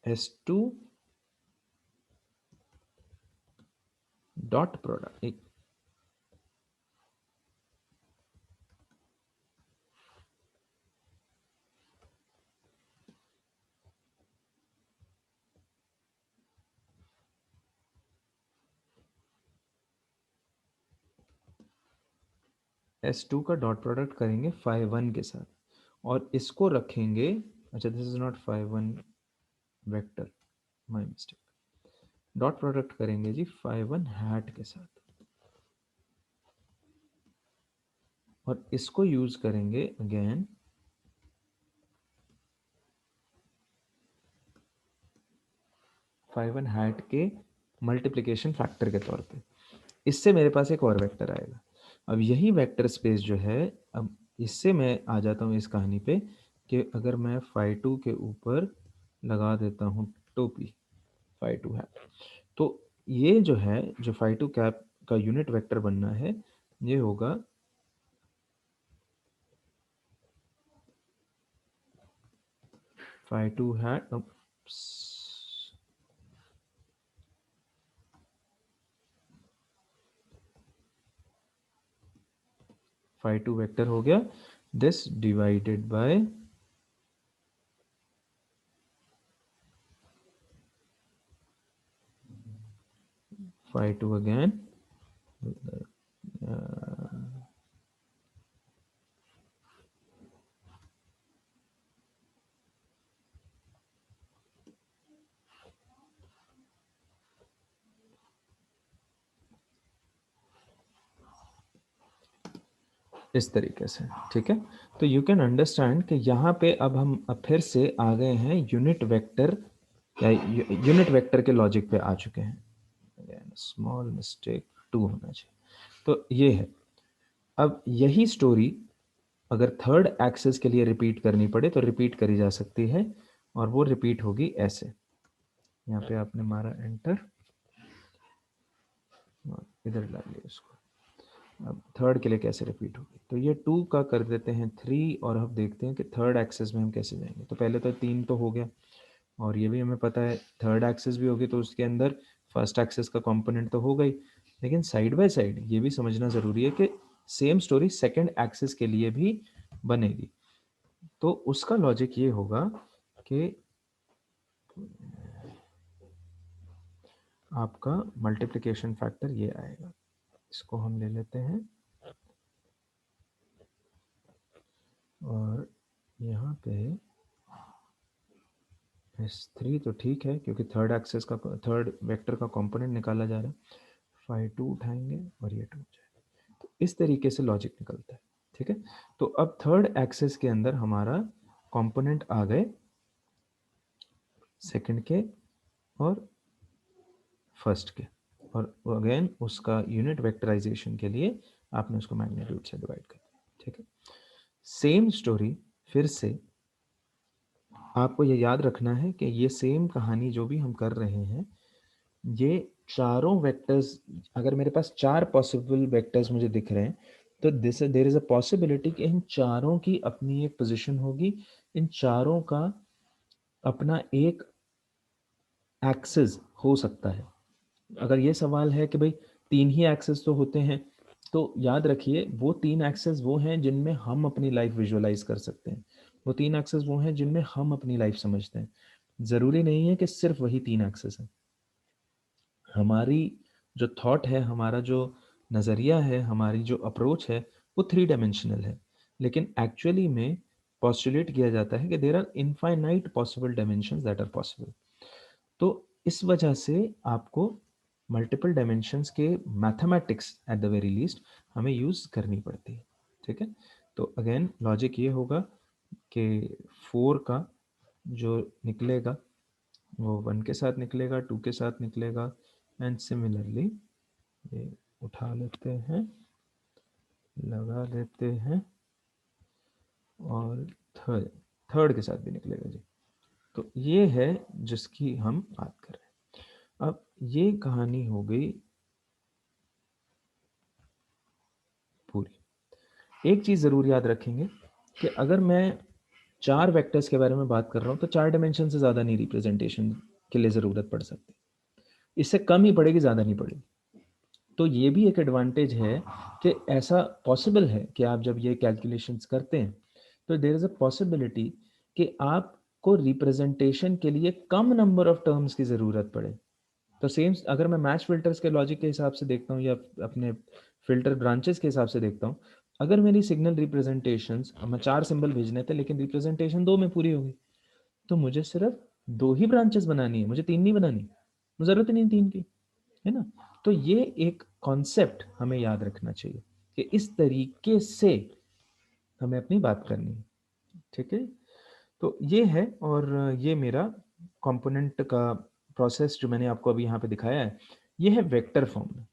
S2 डॉट प्रोडक्ट, एक S2 का डॉट प्रोडक्ट करेंगे फाई वन के साथ, और इसको रखेंगे, अच्छा this is not phi one vector, my mistake. Dot product करेंगे जी फाई वन हैट के साथ, और इसको यूज करेंगे अगेन फाई वन हैट के मल्टीप्लिकेशन फैक्टर के तौर पे। इससे मेरे पास एक और वेक्टर आएगा। अब यही वेक्टर स्पेस जो है, अब इससे मैं आ जाता हूँ इस कहानी पे कि अगर मैं फाई टू के ऊपर लगा देता हूँ टोपी, फाई टू है, तो ये जो है, जो फाई टू कैप का यूनिट वेक्टर बनना है, ये होगा फाई टू है, फाई टू वेक्टर हो गया this divided by phi two again, इस तरीके से। ठीक है, तो यू कैन अंडरस्टैंड कि यहाँ पे अब फिर से आ गए हैं यूनिट वेक्टर, या यूनिट वेक्टर के लॉजिक पे आ चुके हैं। स्मॉल मिस्टेक, टू होना चाहिए। तो ये है, अब यही स्टोरी अगर थर्ड एक्सिस के लिए रिपीट करनी पड़े तो रिपीट करी जा सकती है, और वो रिपीट होगी ऐसे। यहाँ पे आपने मारा एंटर और इधर डालिए इसको। अब थर्ड के लिए कैसे रिपीट होगी, तो ये 2 का कर देते हैं 3 और अब देखते हैं कि थर्ड एक्सेस में हम कैसे जाएंगे। तो पहले तो 3 तो हो गया और ये भी हमें पता है थर्ड एक्सेस भी होगी तो उसके अंदर फर्स्ट एक्सेस का कंपोनेंट तो हो गई, लेकिन साइड बाय साइड ये भी समझना ज़रूरी है कि सेम स्टोरी सेकंड एक्सेस के लिए भी बनेगी। तो उसका लॉजिक ये होगा कि आपका मल्टीप्लिकेशन फैक्टर ये आएगा, इसको हम ले लेते हैं और यहाँ पे S3 तो ठीक है क्योंकि थर्ड एक्सेस का थर्ड वेक्टर का कंपोनेंट निकाला जा रहा है। फाइव 2 उठाएंगे और ये 2 जाएगा। तो इस तरीके से लॉजिक निकलता है। ठीक है, तो अब थर्ड एक्सेस के अंदर हमारा कंपोनेंट आ गए सेकंड के और फर्स्ट के, और अगेन उसका यूनिट वेक्टराइजेशन के लिए आपने उसको मैग्नीट्यूड से डिवाइड कर दिया। ठीक है, सेम स्टोरी फिर से आपको ये याद रखना है कि ये सेम कहानी जो भी हम कर रहे हैं, ये चारों वेक्टर्स, अगर मेरे पास 4 पॉसिबल वेक्टर्स मुझे दिख रहे हैं तो this there is a possibility कि इन चारों की अपनी एक पोजीशन होगी, इन चारों का अपना एक एक्सेस हो सकता है। अगर ये सवाल है कि भाई 3 ही एक्सेस तो होते हैं, तो याद रखिए वो 3 एक्सेस वो हैं जिनमें हम अपनी लाइफ विजुअलाइज कर सकते हैं, वो 3 एक्सेस वो हैं जिनमें हम अपनी लाइफ समझते हैं। ज़रूरी नहीं है कि सिर्फ वही 3 एक्सेस हैं। हमारी जो थॉट है, हमारा जो नज़रिया है, हमारी जो अप्रोच है, वो 3 डायमेंशनल है, लेकिन एक्चुअली में पोस्टुलेट किया जाता है कि there are infinite possible dimensions that are possible. तो इस वजह से आपको मल्टीपल डायमेंशंस के mathematics at the very least हमें यूज़ करनी पड़ती है। ठीक है, तो अगेन लॉजिक ये होगा कि 4 का जो निकलेगा वो 1 के साथ निकलेगा, 2 के साथ निकलेगा, एंड सिमिलरली ये उठा लेते हैं, लगा लेते हैं और थर्ड थर्ड के साथ भी निकलेगा जी। तो ये है जिसकी हम बात कर रहे हैं। अब ये कहानी हो गई पूरी। एक चीज़ ज़रूर याद रखेंगे कि अगर मैं 4 वेक्टर्स के बारे में बात कर रहा हूँ तो 4 डायमेंशन से ज़्यादा नहीं रिप्रेजेंटेशन के लिए ज़रूरत पड़ सकती, इससे कम ही पड़ेगी, ज़्यादा नहीं पड़ेगी। तो ये भी एक एडवांटेज है कि ऐसा पॉसिबल है कि आप जब ये कैलकुलेशंस करते हैं तो देयर इज़ अ पॉसिबिलिटी कि आपको रिप्रेजेंटेशन के लिए कम नंबर ऑफ टर्म्स की ज़रूरत पड़े। तो सेम अगर मैं मैच फिल्टर्स के लॉजिक के हिसाब से देखता हूँ या अपने फिल्टर ब्रांचेस के हिसाब से देखता हूँ, अगर मेरी सिग्नल रिप्रेजेंटेशंस, मैं 4 सिंबल भेजने थे लेकिन रिप्रेजेंटेशन 2 में पूरी हो गई, तो मुझे सिर्फ 2 ही ब्रांचेस बनानी है, मुझे 3 नहीं बनानी, ज़रूरत ही नहीं 3 की, है ना। तो ये एक कॉन्सेप्ट हमें याद रखना चाहिए कि इस तरीके से हमें अपनी बात करनी है। ठीक है, तो ये है, और ये मेरा कंपोनेंट का प्रोसेस जो मैंने आपको अभी यहाँ पे दिखाया है, ये है वेक्टर फॉर्म में,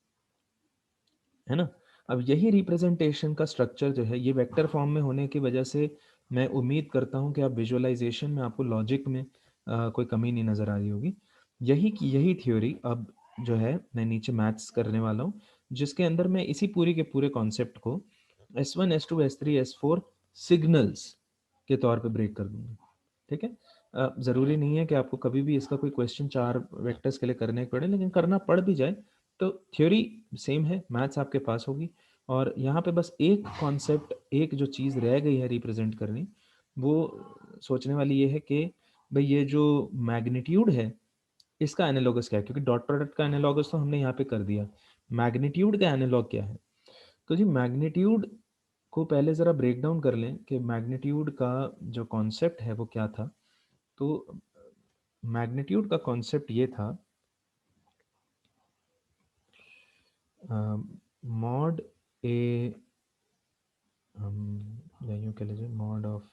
है ना। अब यही रिप्रेजेंटेशन का स्ट्रक्चर जो है ये वेक्टर फॉर्म में होने की वजह से मैं उम्मीद करता हूँ कि आप विजुअलाइजेशन में आपको लॉजिक में कोई कमी नहीं नज़र आ रही होगी। यही की यही थ्योरी अब जो है मैं नीचे मैथ्स करने वाला हूँ, जिसके अंदर मैं इसी पूरी के पूरे कॉन्सेप्ट को S1 S2 S3 S4 signals के तौर पे ब्रेक कर दूंगा। ठीक है, ज़रूरी नहीं है कि आपको कभी भी इसका कोई क्वेश्चन 4 वेक्टर्स के लिए करने पड़े, लेकिन करना पड़ भी जाए तो थ्योरी सेम है, मैथ्स आपके पास होगी। और यहाँ पे बस एक कॉन्सेप्ट, एक जो चीज़ रह गई है रिप्रेजेंट करनी, वो सोचने वाली ये है कि भाई ये जो मैग्नीट्यूड है इसका एनालॉगस क्या है, क्योंकि डॉट प्रोडक्ट का एनालॉगस तो हमने यहाँ पे कर दिया, मैग्नीट्यूड का एनालॉग क्या है। तो जी मैग्नीट्यूड को पहले ज़रा ब्रेक डाउन कर लें कि मैग्नीट्यूड का जो कॉन्सेप्ट है वो क्या था। तो मैग्नीट्यूड का कॉन्सेप्ट ये था, मॉड ए, हम या यूँ कह लीजिए मॉड ऑफ,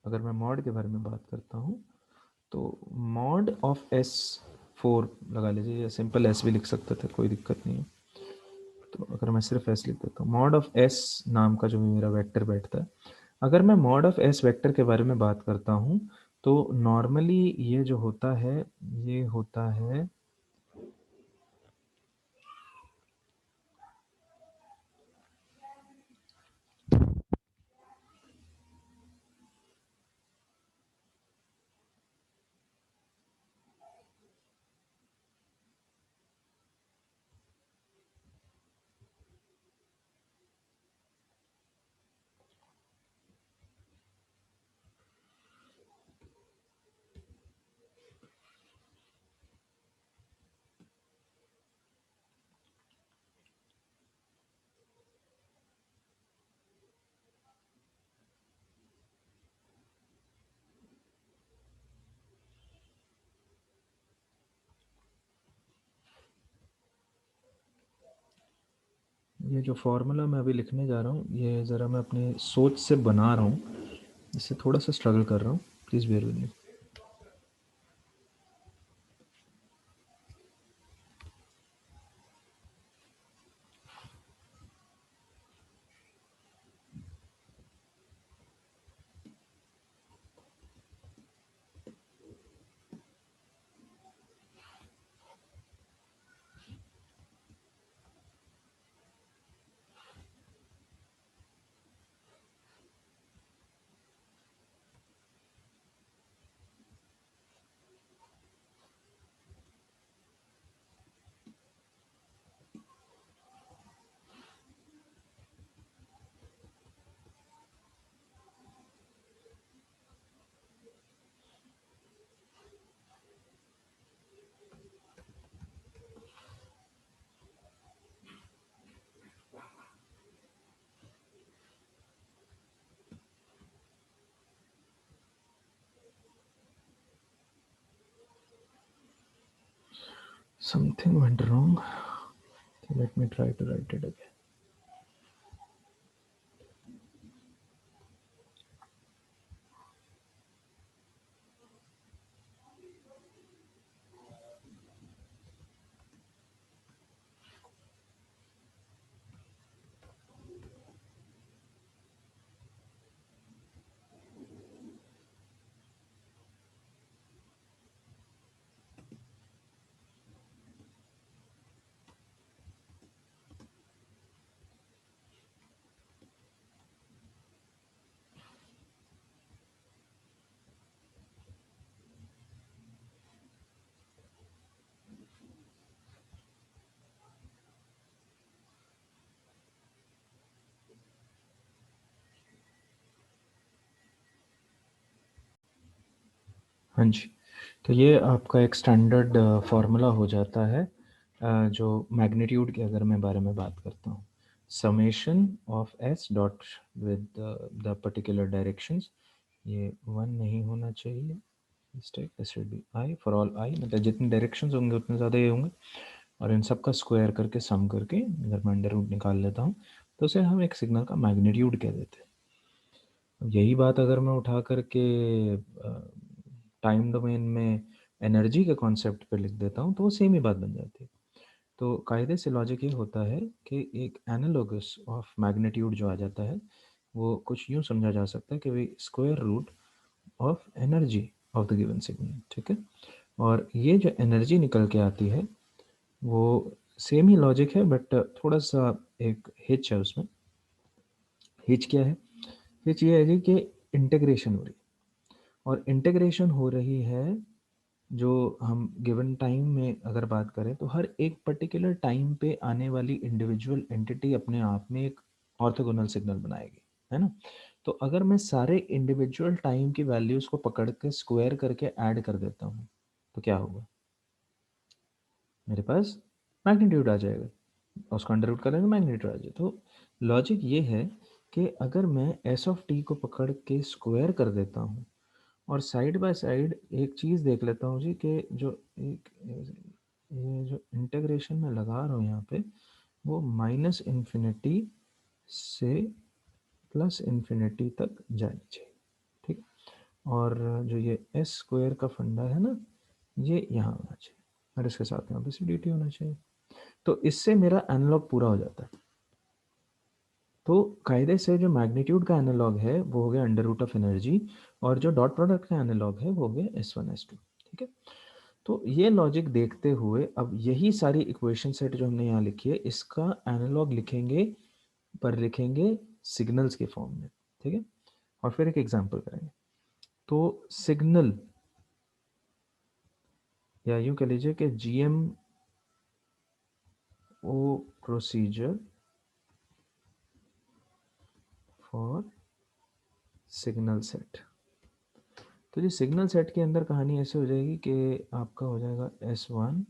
अगर मैं मॉड के बारे में बात करता हूँ तो मॉड ऑफ एस 4 लगा लीजिए, या सिंपल एस भी लिख सकते थे, कोई दिक्कत नहीं है। तो अगर मैं सिर्फ एस लिख देता हूँ, मॉड ऑफ एस नाम का जो भी मेरा वेक्टर बैठता है, अगर मैं मॉड ऑफ एस वेक्टर के बारे में बात करता हूँ, तो नॉर्मली ये जो होता है, ये होता है ये जो फॉर्मूला मैं अभी लिखने जा रहा हूँ, ये ज़रा मैं अपनी सोच से बना रहा हूँ, इससे थोड़ा सा स्ट्रगल कर रहा हूँ, please bear with me. Something went wrong. Let me try to write it again. हाँ जी, तो ये आपका एक स्टैंडर्ड फार्मूला हो जाता है, जो मैग्नीट्यूड के अगर मैं बारे में बात करता हूँ, summation of S dot with the particular directions, ये 1 नहीं होना चाहिए, mistake, this should be I for all I, मतलब जितने डायरेक्शंस होंगे उतने ज़्यादा ये होंगे, और इन सब का स्क्वायर करके सम करके अगर मैं अंडर रूट निकाल लेता हूँ, तो उसे हम एक सिग्नल का मैग्नीट्यूड कह देते हैं। यही बात अगर मैं उठा करके टाइम डोमेन में एनर्जी के कॉन्सेप्ट पे लिख देता हूँ, तो वो सेम ही बात बन जाती है। तो कायदे से लॉजिक ये होता है कि एक एनालोगस ऑफ मैग्नीट्यूड जो आ जाता है, वो कुछ यूँ समझा जा सकता है कि भाई square root of energy of the given signal, ठीक है। और ये जो एनर्जी निकल के आती है, वो सेम ही लॉजिक है, बट थोड़ा सा एक हिच है उसमें। हिच क्या है? हिच ये है जी कि इंटीग्रेशन हो रही है, और इंटीग्रेशन हो रही है जो हम गिवन टाइम में अगर बात करें, तो हर एक पर्टिकुलर टाइम पे आने वाली इंडिविजुअल एंटिटी अपने आप में एक ऑर्थोगोनल सिग्नल बनाएगी, है ना। तो अगर मैं सारे इंडिविजुअल टाइम की वैल्यूज को पकड़ के स्क्वायर करके ऐड कर देता हूँ, तो क्या होगा? मेरे पास मैग्नीट्यूड आ जाएगा, और उसको अंडर रूट करेंगे, मैग्नीट्यूड आ जाए। तो लॉजिक ये है कि अगर मैं एस ऑफ टी को पकड़ के स्क्वायर कर देता हूँ, और साइड बाय साइड एक चीज़ देख लेता हूँ जी, कि जो एक ये जो इंटीग्रेशन में लगा रहा हूँ यहाँ पे, वो माइनस इन्फिनिटी से प्लस इन्फिनिटी तक जानी चाहिए, ठीक। और जो ये एस स्क्वायर का फंडा है ना, ये यहाँ होना चाहिए और इसके साथ यहाँ पे सी होना चाहिए। तो इससे मेरा एनालॉग पूरा हो जाता है। तो कायदे से जो मैग्नीट्यूड का एनालॉग है वो हो गया अंडर रूट ऑफ एनर्जी, और जो डॉट प्रोडक्ट का एनालॉग है वो हो गया S1 S2। ठीक है, तो ये लॉजिक देखते हुए अब यही सारी इक्वेशन सेट जो हमने यहाँ लिखी है इसका एनालॉग लिखेंगे, पर लिखेंगे सिग्नल्स के फॉर्म में। ठीक है, और फिर एक एग्जांपल करेंगे। तो सिग्नल, या यूं कह लीजिए कि GMO procedure for signal set. तो ये सिग्नल सेट के अंदर कहानी ऐसे हो जाएगी कि आपका हो जाएगा S1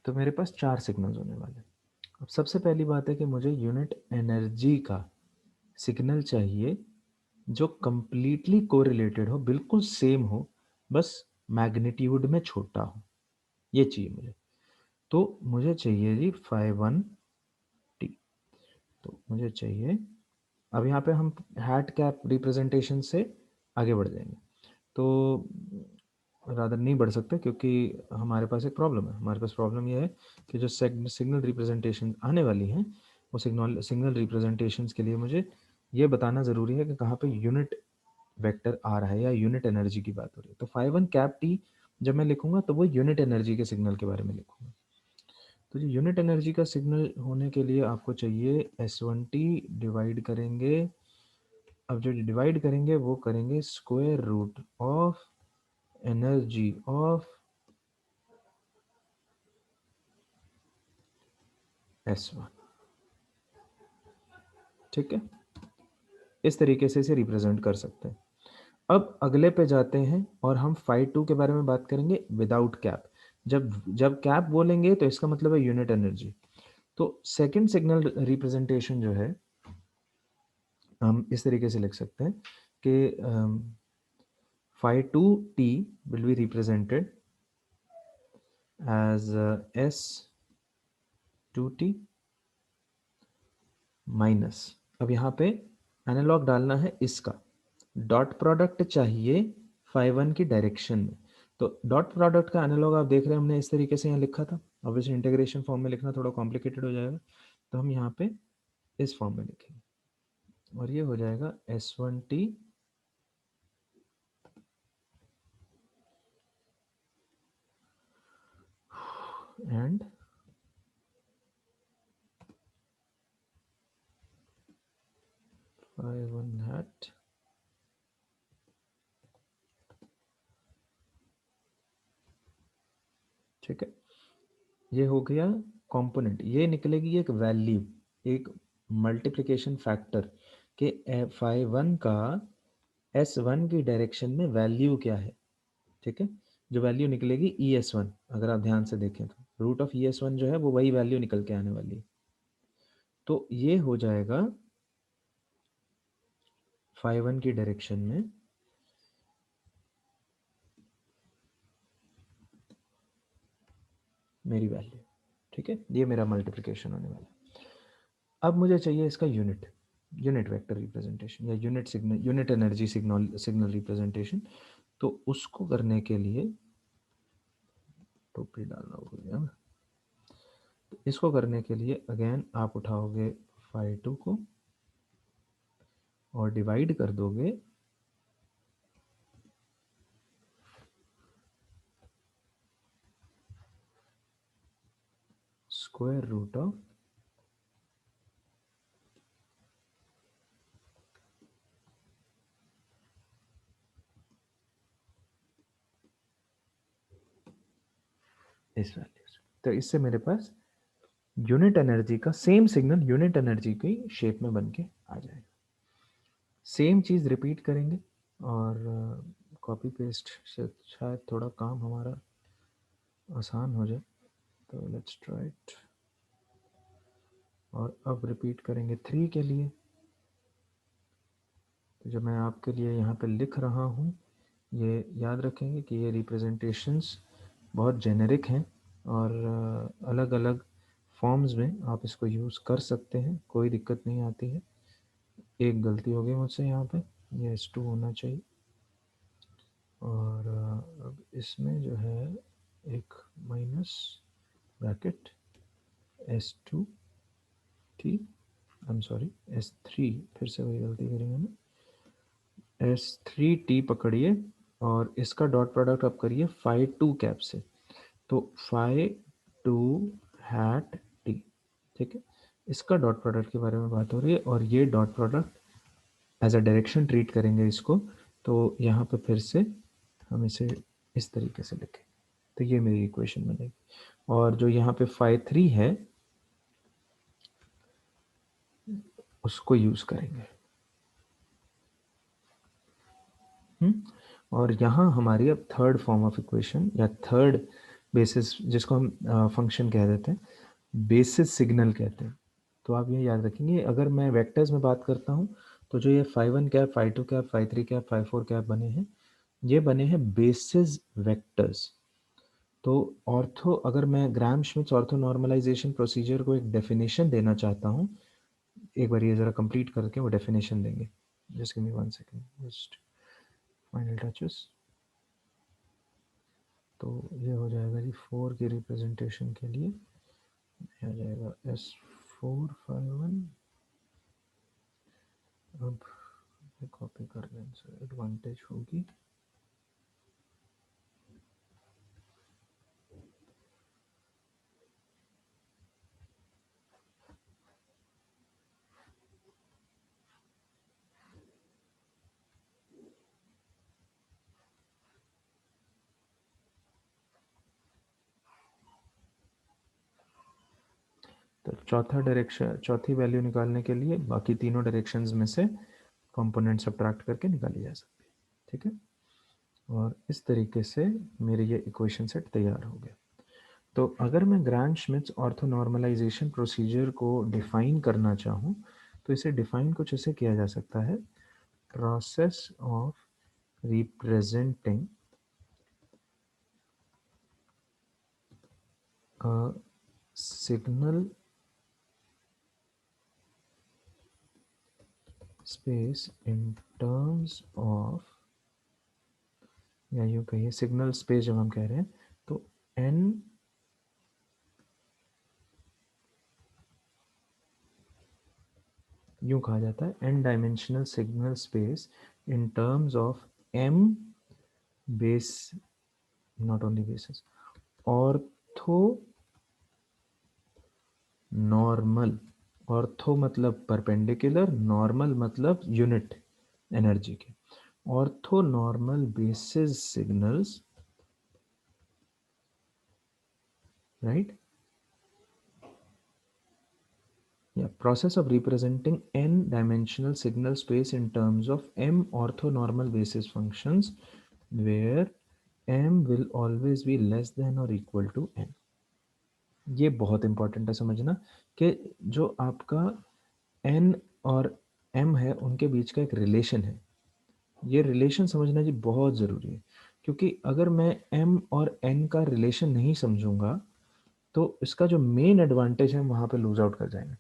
तो मेरे पास 4 सिग्नल्स होने वाले हैं। अब सबसे पहली बात है कि मुझे यूनिट एनर्जी का सिग्नल चाहिए जो कंप्लीटली कोरिलेटेड हो, बिल्कुल सेम हो, बस मैग्नीट्यूड में छोटा हो, ये चाहिए मुझे। तो मुझे चाहिए जी phi 1 t। तो मुझे चाहिए, अब यहाँ पे हम हैट कैप रिप्रेजेंटेशन से आगे बढ़ जाएंगे। तो रादर नहीं बढ़ सकते क्योंकि हमारे पास एक प्रॉब्लम है। हमारे पास प्रॉब्लम ये है कि जो सिग्नल रिप्रेजेंटेशन आने वाली हैं वो सिग्नल रिप्रेजेंटेशंस के लिए मुझे ये बताना ज़रूरी है कि कहाँ पे यूनिट वेक्टर आ रहा है या यूनिट एनर्जी की बात हो रही है। तो phi 1 cap t जब मैं लिखूंगा तो वो यूनिट एनर्जी के सिग्नल के बारे में लिखूंगा। तो जो यूनिट एनर्जी का सिग्नल होने के लिए आपको चाहिए S1 t डिवाइड करेंगे, अब जो डिवाइड करेंगे वो करेंगे square root of energy of S1। ठीक है, इस तरीके से इसे रिप्रेजेंट कर सकते हैं। अब अगले पे जाते हैं और हम phi 2 के बारे में बात करेंगे विदाउट कैप। जब जब कैप बोलेंगे तो इसका मतलब है यूनिट एनर्जी। तो सेकंड सिग्नल रिप्रेजेंटेशन जो है हम इस तरीके से लिख सकते हैं कि phi 2 t will be represented as S2 t minus, अब यहाँ पे एनालॉग डालना है इसका, डॉट प्रोडक्ट चाहिए phi 1 की डायरेक्शन में। तो डॉट प्रोडक्ट का एनालॉग आप देख रहे हैं हमने इस तरीके से यहाँ लिखा था। ऑब्वियसली इंटीग्रेशन फॉर्म में लिखना थोड़ा कॉम्प्लिकेटेड हो जाएगा, तो हम यहाँ पे इस फॉर्म में लिखेंगे और ये हो जाएगा S1 t and phi 1 hat। ठीक है, ये हो गया कंपोनेंट। ये निकलेगी एक वैल्यू, एक मल्टीप्लिकेशन फैक्टर के phi 1 का S1 की डायरेक्शन में वैल्यू क्या है। ठीक है, जो वैल्यू निकलेगी ES1, अगर आप ध्यान से देखें तो रूट ऑफ ES1 जो है वो वही वैल्यू निकल के आने वाली है। तो ये हो जाएगा phi 1 की डायरेक्शन में मेरी वैल्यू। ठीक है, ये मेरा मल्टीप्लिकेशन होने वाला है। अब मुझे चाहिए इसका यूनिट वेक्टर रिप्रेजेंटेशन या unit signal, unit energy signal representation. तो उसको करने के लिए टोपी डालना होगा। तो इसको करने के लिए अगेन आप उठाओगे phi 2 को और डिवाइड कर दोगे स्क्वायर रूट ऑफ इस वैल्यू से। तो इससे मेरे पास यूनिट एनर्जी का सेम सिग्नल यूनिट एनर्जी की शेप में बन के आ जाएगा। सेम चीज़ रिपीट करेंगे और कॉपी पेस्ट से शायद थोड़ा काम हमारा आसान हो जाए। तो लेट्स ट्राई इट और अब रिपीट करेंगे 3 के लिए। तो जब मैं आपके लिए यहाँ पे लिख रहा हूँ, ये याद रखेंगे कि ये रिप्रेजेंटेशंस बहुत जेनेरिक हैं और अलग अलग फॉर्म्स में आप इसको यूज़ कर सकते हैं, कोई दिक्कत नहीं आती है। एक गलती हो गई मुझसे यहाँ पे, ये S2 होना चाहिए। और अब इसमें जो है एक minus bracket S2 T, I am sorry S3, फिर से वही गलती करेंगे ना, S3T पकड़िए और इसका डॉट प्रोडक्ट आप करिए फाई टू कैप से, तो फाई टू हैट टी, ठीक है। इसका डॉट प्रोडक्ट के बारे में बात हो रही है और ये dot product as a direction treat करेंगे इसको। तो यहाँ पे फिर से हम इसे इस तरीके से लिखें, तो ये मेरी इक्वेशन बनेगी। और जो यहाँ पे फाई थ्री है उसको यूज़ करेंगे। और यहाँ हमारी अब थर्ड फॉर्म ऑफ इक्वेशन या थर्ड बेसिस, जिसको हम फंक्शन कह देते हैं, बेसिस सिग्नल कहते हैं। तो आप ये याद रखेंगे, अगर मैं वेक्टर्स में बात करता हूँ तो जो ये phi one cap, phi two cap, phi three cap, phi four cap बने हैं, ये बने हैं बेसिस वेक्टर्स। तो ऑर्थो, अगर मैं Gram Schmidt ortho normalisation procedure को एक डेफिनेशन देना चाहता हूँ, एक बार ये ज़रा कंप्लीट करके वो डेफिनेशन देंगे। Just give me 1 second, just final touches. तो ये हो जाएगा जी 4 की रिप्रेजेंटेशन के लिए आ जाएगा S451। अब कॉपी कर दें, एडवांटेज होगी। तो चौथा डायरेक्शन, चौथी वैल्यू निकालने के लिए बाकी तीनों डायरेक्शंस में से कंपोनेंट सब्ट्रैक्ट करके निकाली जा सकती है, ठीक है। और इस तरीके से मेरे ये इक्वेशन सेट तैयार हो गया। तो अगर मैं ग्रांड श्मिट्स ऑर्थो नॉर्मलाइजेशन प्रोसीजर को डिफाइन करना चाहूँ तो इसे डिफाइन कुछ ऐसे किया जा सकता है, process of representing a signal space in terms of, या यूँ कहिए सिग्नल स्पेस जब हम कह रहे हैं तो n यूँ कहा जाता है n dimensional signal space in terms of m base, not only basis, ortho normal. Ortho मतलब परपेंडिकुलर, नॉर्मल मतलब यूनिट एनर्जी के, ortho normal basis signals, right? Yeah, process of representing n-dimensional signal space in terms of m orthonormal basis functions where m will always be less than or equal to n। ये बहुत important है समझना कि जो आपका n और m है उनके बीच का एक रिलेशन है। ये रिलेशन समझना जी बहुत ज़रूरी है, क्योंकि अगर मैं m और n का रिलेशन नहीं समझूंगा तो इसका जो मेन एडवांटेज है वहाँ पे लूज आउट कर जाएंगे।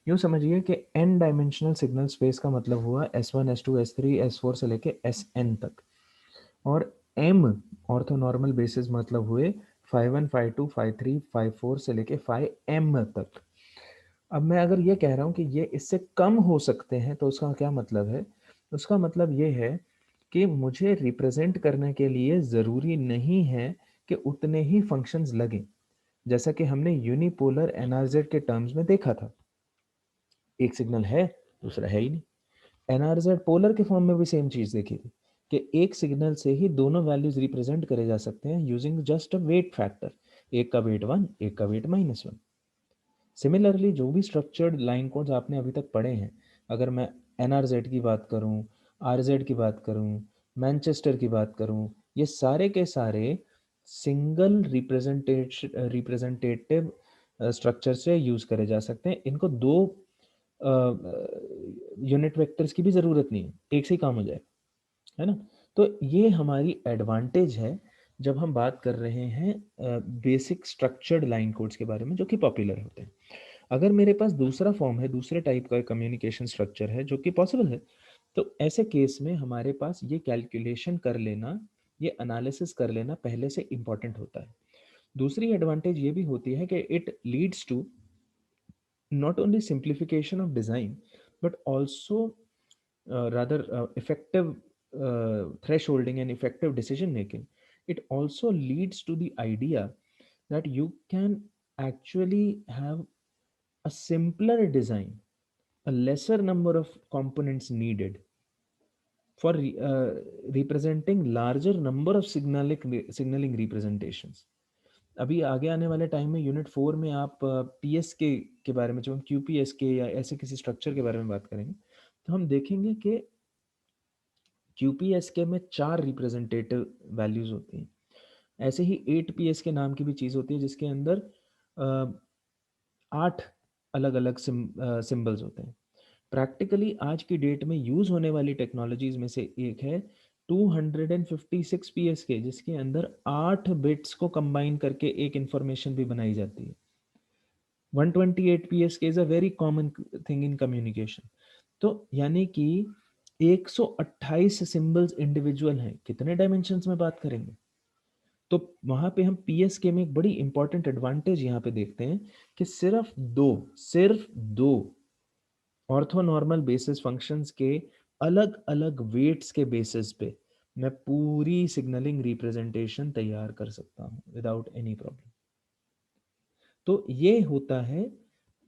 यूँ समझिए कि n डायमेंशनल सिग्नल स्पेस का मतलब हुआ S1, S2, S3, S4 से लेके Sn तक, और m ऑर्थोनॉर्मल बेसिस मतलब हुए phi one, phi two, phi three, phi four से लेके फाई m तक। अब मैं अगर ये कह रहा हूँ कि ये इससे कम हो सकते हैं तो उसका क्या मतलब है? उसका मतलब ये है कि मुझे रिप्रेजेंट करने के लिए ज़रूरी नहीं है कि उतने ही फंक्शंस लगें, जैसा कि हमने यूनिपोलर एनआरजेड के टर्म्स में देखा था। एक सिग्नल है, दूसरा है ही नहीं। एनआरजेड पोलर के फॉर्म में भी सेम चीज देखी थी कि एक सिग्नल से ही दोनों वैल्यूज रिप्रेजेंट करे जा सकते हैं using just a weight factor, एक का वेट 1, एक का वेट -1। सिमिलरली जो भी स्ट्रक्चर्ड लाइन कोड्स आपने अभी तक पढ़े हैं, अगर मैं एनआरजेड की बात करूं, आरजेड की बात करूं, मैनचेस्टर की बात करूं, ये सारे के सारे सिंगल रिप्रेजेंटेटिव स्ट्रक्चर से यूज़ करे जा सकते हैं। इनको दो यूनिट वेक्टर्स की भी ज़रूरत नहीं है, एक से ही काम हो जाएगा, है ना? तो ये हमारी एडवांटेज है जब हम बात कर रहे हैं बेसिक स्ट्रक्चर्ड लाइन कोड्स के बारे में जो कि पॉपुलर होते हैं। अगर मेरे पास दूसरा फॉर्म है, दूसरे टाइप का कम्युनिकेशन स्ट्रक्चर है जो कि पॉसिबल है, तो ऐसे केस में हमारे पास ये कैलकुलेशन कर लेना, ये एनालिसिस कर लेना पहले से इम्पॉर्टेंट होता है। दूसरी एडवांटेज ये भी होती है कि it leads to not only simplification of design but also rather effective thresholding and effective decision making. It also leads to the idea that you can actually have a simpler design, a lesser number of components needed for representing larger number of signaling representations. अभी आगे आने वाले time में unit 4 में आप PSK के बारे में, जब हम क्यूपीएसके या ऐसे किसी स्ट्रक्चर के बारे में बात करेंगे, तो हम देखेंगे कि क्यूपीएसके में 4 रिप्रेजेंटेटिव वैल्यूज होती हैं। ऐसे ही 8 पीएसके नाम की भी चीज़ होती है जिसके अंदर 8 अलग अलग सिंबल्स होते हैं। प्रैक्टिकली आज की डेट में यूज़ होने वाली टेक्नोलॉजीज में से एक है 256 पीएसके, जिसके अंदर 8 बिट्स को कंबाइन करके एक इंफॉर्मेशन भी बनाई जाती है। 128 PSK is a very common thing in communication. तो यानी कि 128 सिंबल्स इंडिविजुअल हैं। कितने डायमेंशंस में बात करेंगे? तो वहां पे हम पीएसके में एक बड़ी इंपॉर्टेंट एडवांटेज यहाँ पे देखते हैं कि सिर्फ दो ऑर्थोनॉर्मल बेसिस फंक्शंस के अलग अलग वेट्स के बेसिस पे मैं पूरी सिग्नलिंग रिप्रेजेंटेशन तैयार कर सकता हूँ विदाउट एनी प्रॉब्लम। तो ये होता है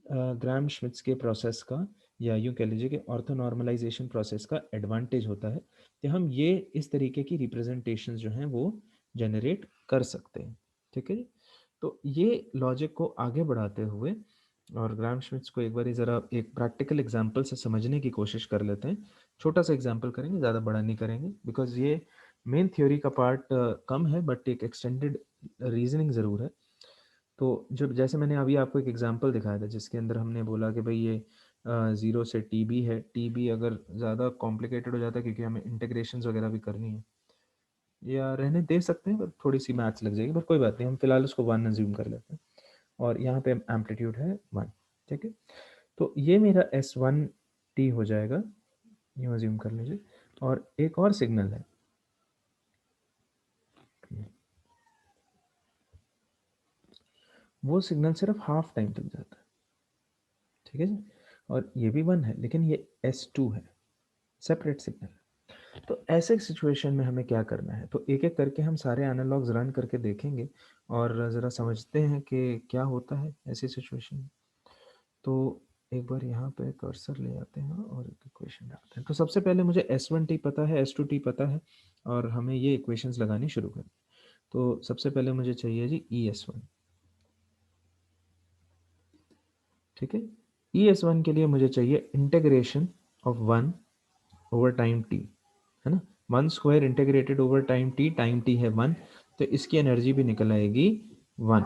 ग्राम श्मिट्स के प्रोसेस का, या यूं कह लीजिए कि ऑर्थोनॉर्मलाइजेशन प्रोसेस का एडवांटेज होता है कि हम ये इस तरीके की रिप्रेजेंटेशंस जो हैं वो जनरेट कर सकते हैं। ठीक है जी। तो ये लॉजिक को आगे बढ़ाते हुए और ग्राम श्मिट्स को एक बार ज़रा एक प्रैक्टिकल एग्जांपल से समझने की कोशिश कर लेते हैं। छोटा सा एग्जांपल करेंगे, ज़्यादा बड़ा नहीं करेंगे, बिकॉज ये मेन थ्योरी का पार्ट कम है बट एक एक्सटेंडेड रीजनिंग ज़रूर है। तो जब जैसे मैंने अभी आपको एक एग्जांपल दिखाया था जिसके अंदर हमने बोला कि भाई ये 0 से टीबी है। टीबी अगर ज़्यादा कॉम्प्लिकेटेड हो जाता है क्योंकि हमें इंटीग्रेशंस वगैरह भी करनी है, या रहने दे सकते हैं पर थोड़ी सी मैथ्स लग जाएगी, पर कोई बात नहीं, हम फिलहाल उसको 1 अज्यूम कर लेते हैं और यहाँ पे एम्पलीट्यूड है 1। ठीक है, तो ये मेरा S1T हो जाएगा, यूँ अज्यूम कर लीजिए। और एक और सिग्नल है, वो सिग्नल सिर्फ हाफ टाइम तक जाता है। ठीक है जी, और ये भी 1 है लेकिन ये S2 है, सेपरेट सिग्नल। तो ऐसे सिचुएशन में हमें क्या करना है, तो एक एक करके हम सारे एनालॉग्स रन करके देखेंगे और ज़रा समझते हैं कि क्या होता है ऐसी सिचुएशन में। तो एक बार यहाँ पे कर्सर ले आते हैं और एक इक्वेशन डालते हैं। तो सबसे पहले मुझे S1T पता है, S2T पता है, और हमें ये इक्वेशंस लगानी शुरू करें। तो सबसे पहले मुझे चाहिए जी ES1। ठीक है, ES1 के लिए मुझे चाहिए integration of 1 over time t, है ना। 1 square integrated over time t है 1, तो इसकी एनर्जी भी निकल आएगी 1।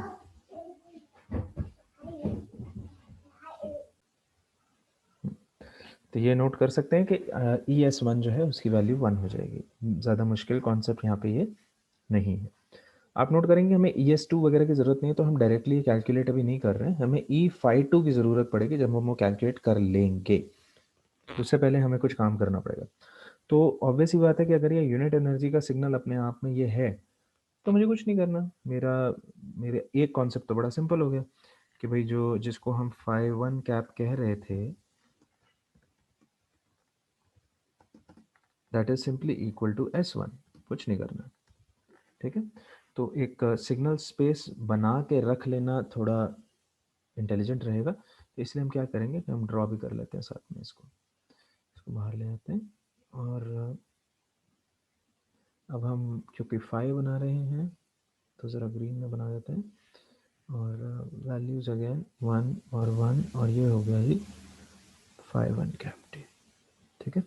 तो ये नोट कर सकते हैं कि ES1 जो है उसकी वैल्यू 1 हो जाएगी। ज़्यादा मुश्किल कॉन्सेप्ट यहाँ पे ये नहीं है। आप नोट करेंगे हमें ES2 वगैरह की ज़रूरत नहीं है, तो हम डायरेक्टली कैलकुलेट अभी नहीं कर रहे हैं, हमें E52 की ज़रूरत पड़ेगी जब हम वो कैलकुलेट कर लेंगे। उससे पहले हमें कुछ काम करना पड़ेगा। तो ऑब्वियस ही बात है कि अगर ये यूनिट एनर्जी का सिग्नल अपने आप में ये है तो मुझे कुछ नहीं करना। मेरे एक कॉन्सेप्ट तो बड़ा सिंपल हो गया कि भाई जो जिसको हम फाई 1 कैप कह रहे थे, that is simply equal to S1। कुछ नहीं करना। ठीक है, तो एक सिग्नल स्पेस बना के रख लेना थोड़ा इंटेलिजेंट रहेगा, तो इसलिए हम क्या करेंगे कि हम ड्रॉ भी कर लेते हैं साथ में इसको बाहर ले आते हैं। और अब हम क्योंकि फाई बना रहे हैं तो ज़रा ग्रीन में बना देते हैं, और वैल्यूज अगेन 1 और 1, और ये हो गया जी 5 1 कैप। ठीक है,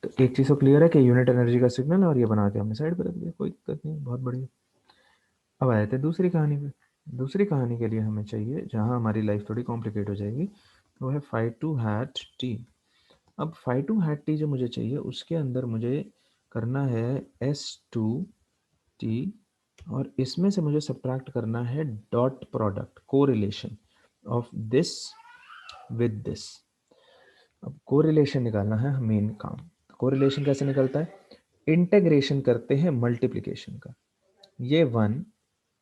तो एक चीज़ तो क्लियर है कि यूनिट एनर्जी का सिग्नल है और ये बना के हमने साइड पे रख दिया, कोई दिक्कत नहीं, बहुत बढ़िया। अब आए थे दूसरी कहानी पे। दूसरी कहानी के लिए हमें चाहिए जहाँ हमारी लाइफ थोड़ी कॉम्प्लिकेट हो जाएगी, वो है फाई टू हैट टी। अब फाई टू हैट टी जो मुझे चाहिए उसके अंदर मुझे करना है S2T, और इसमें से मुझे सब्ट्रैक्ट करना है dot product correlation of this with this. अब कोरिलेशन निकालना है मेन काम। कोरिलेशन कैसे निकलता है? इंटेग्रेशन करते हैं मल्टीप्लिकेशन का, ये वन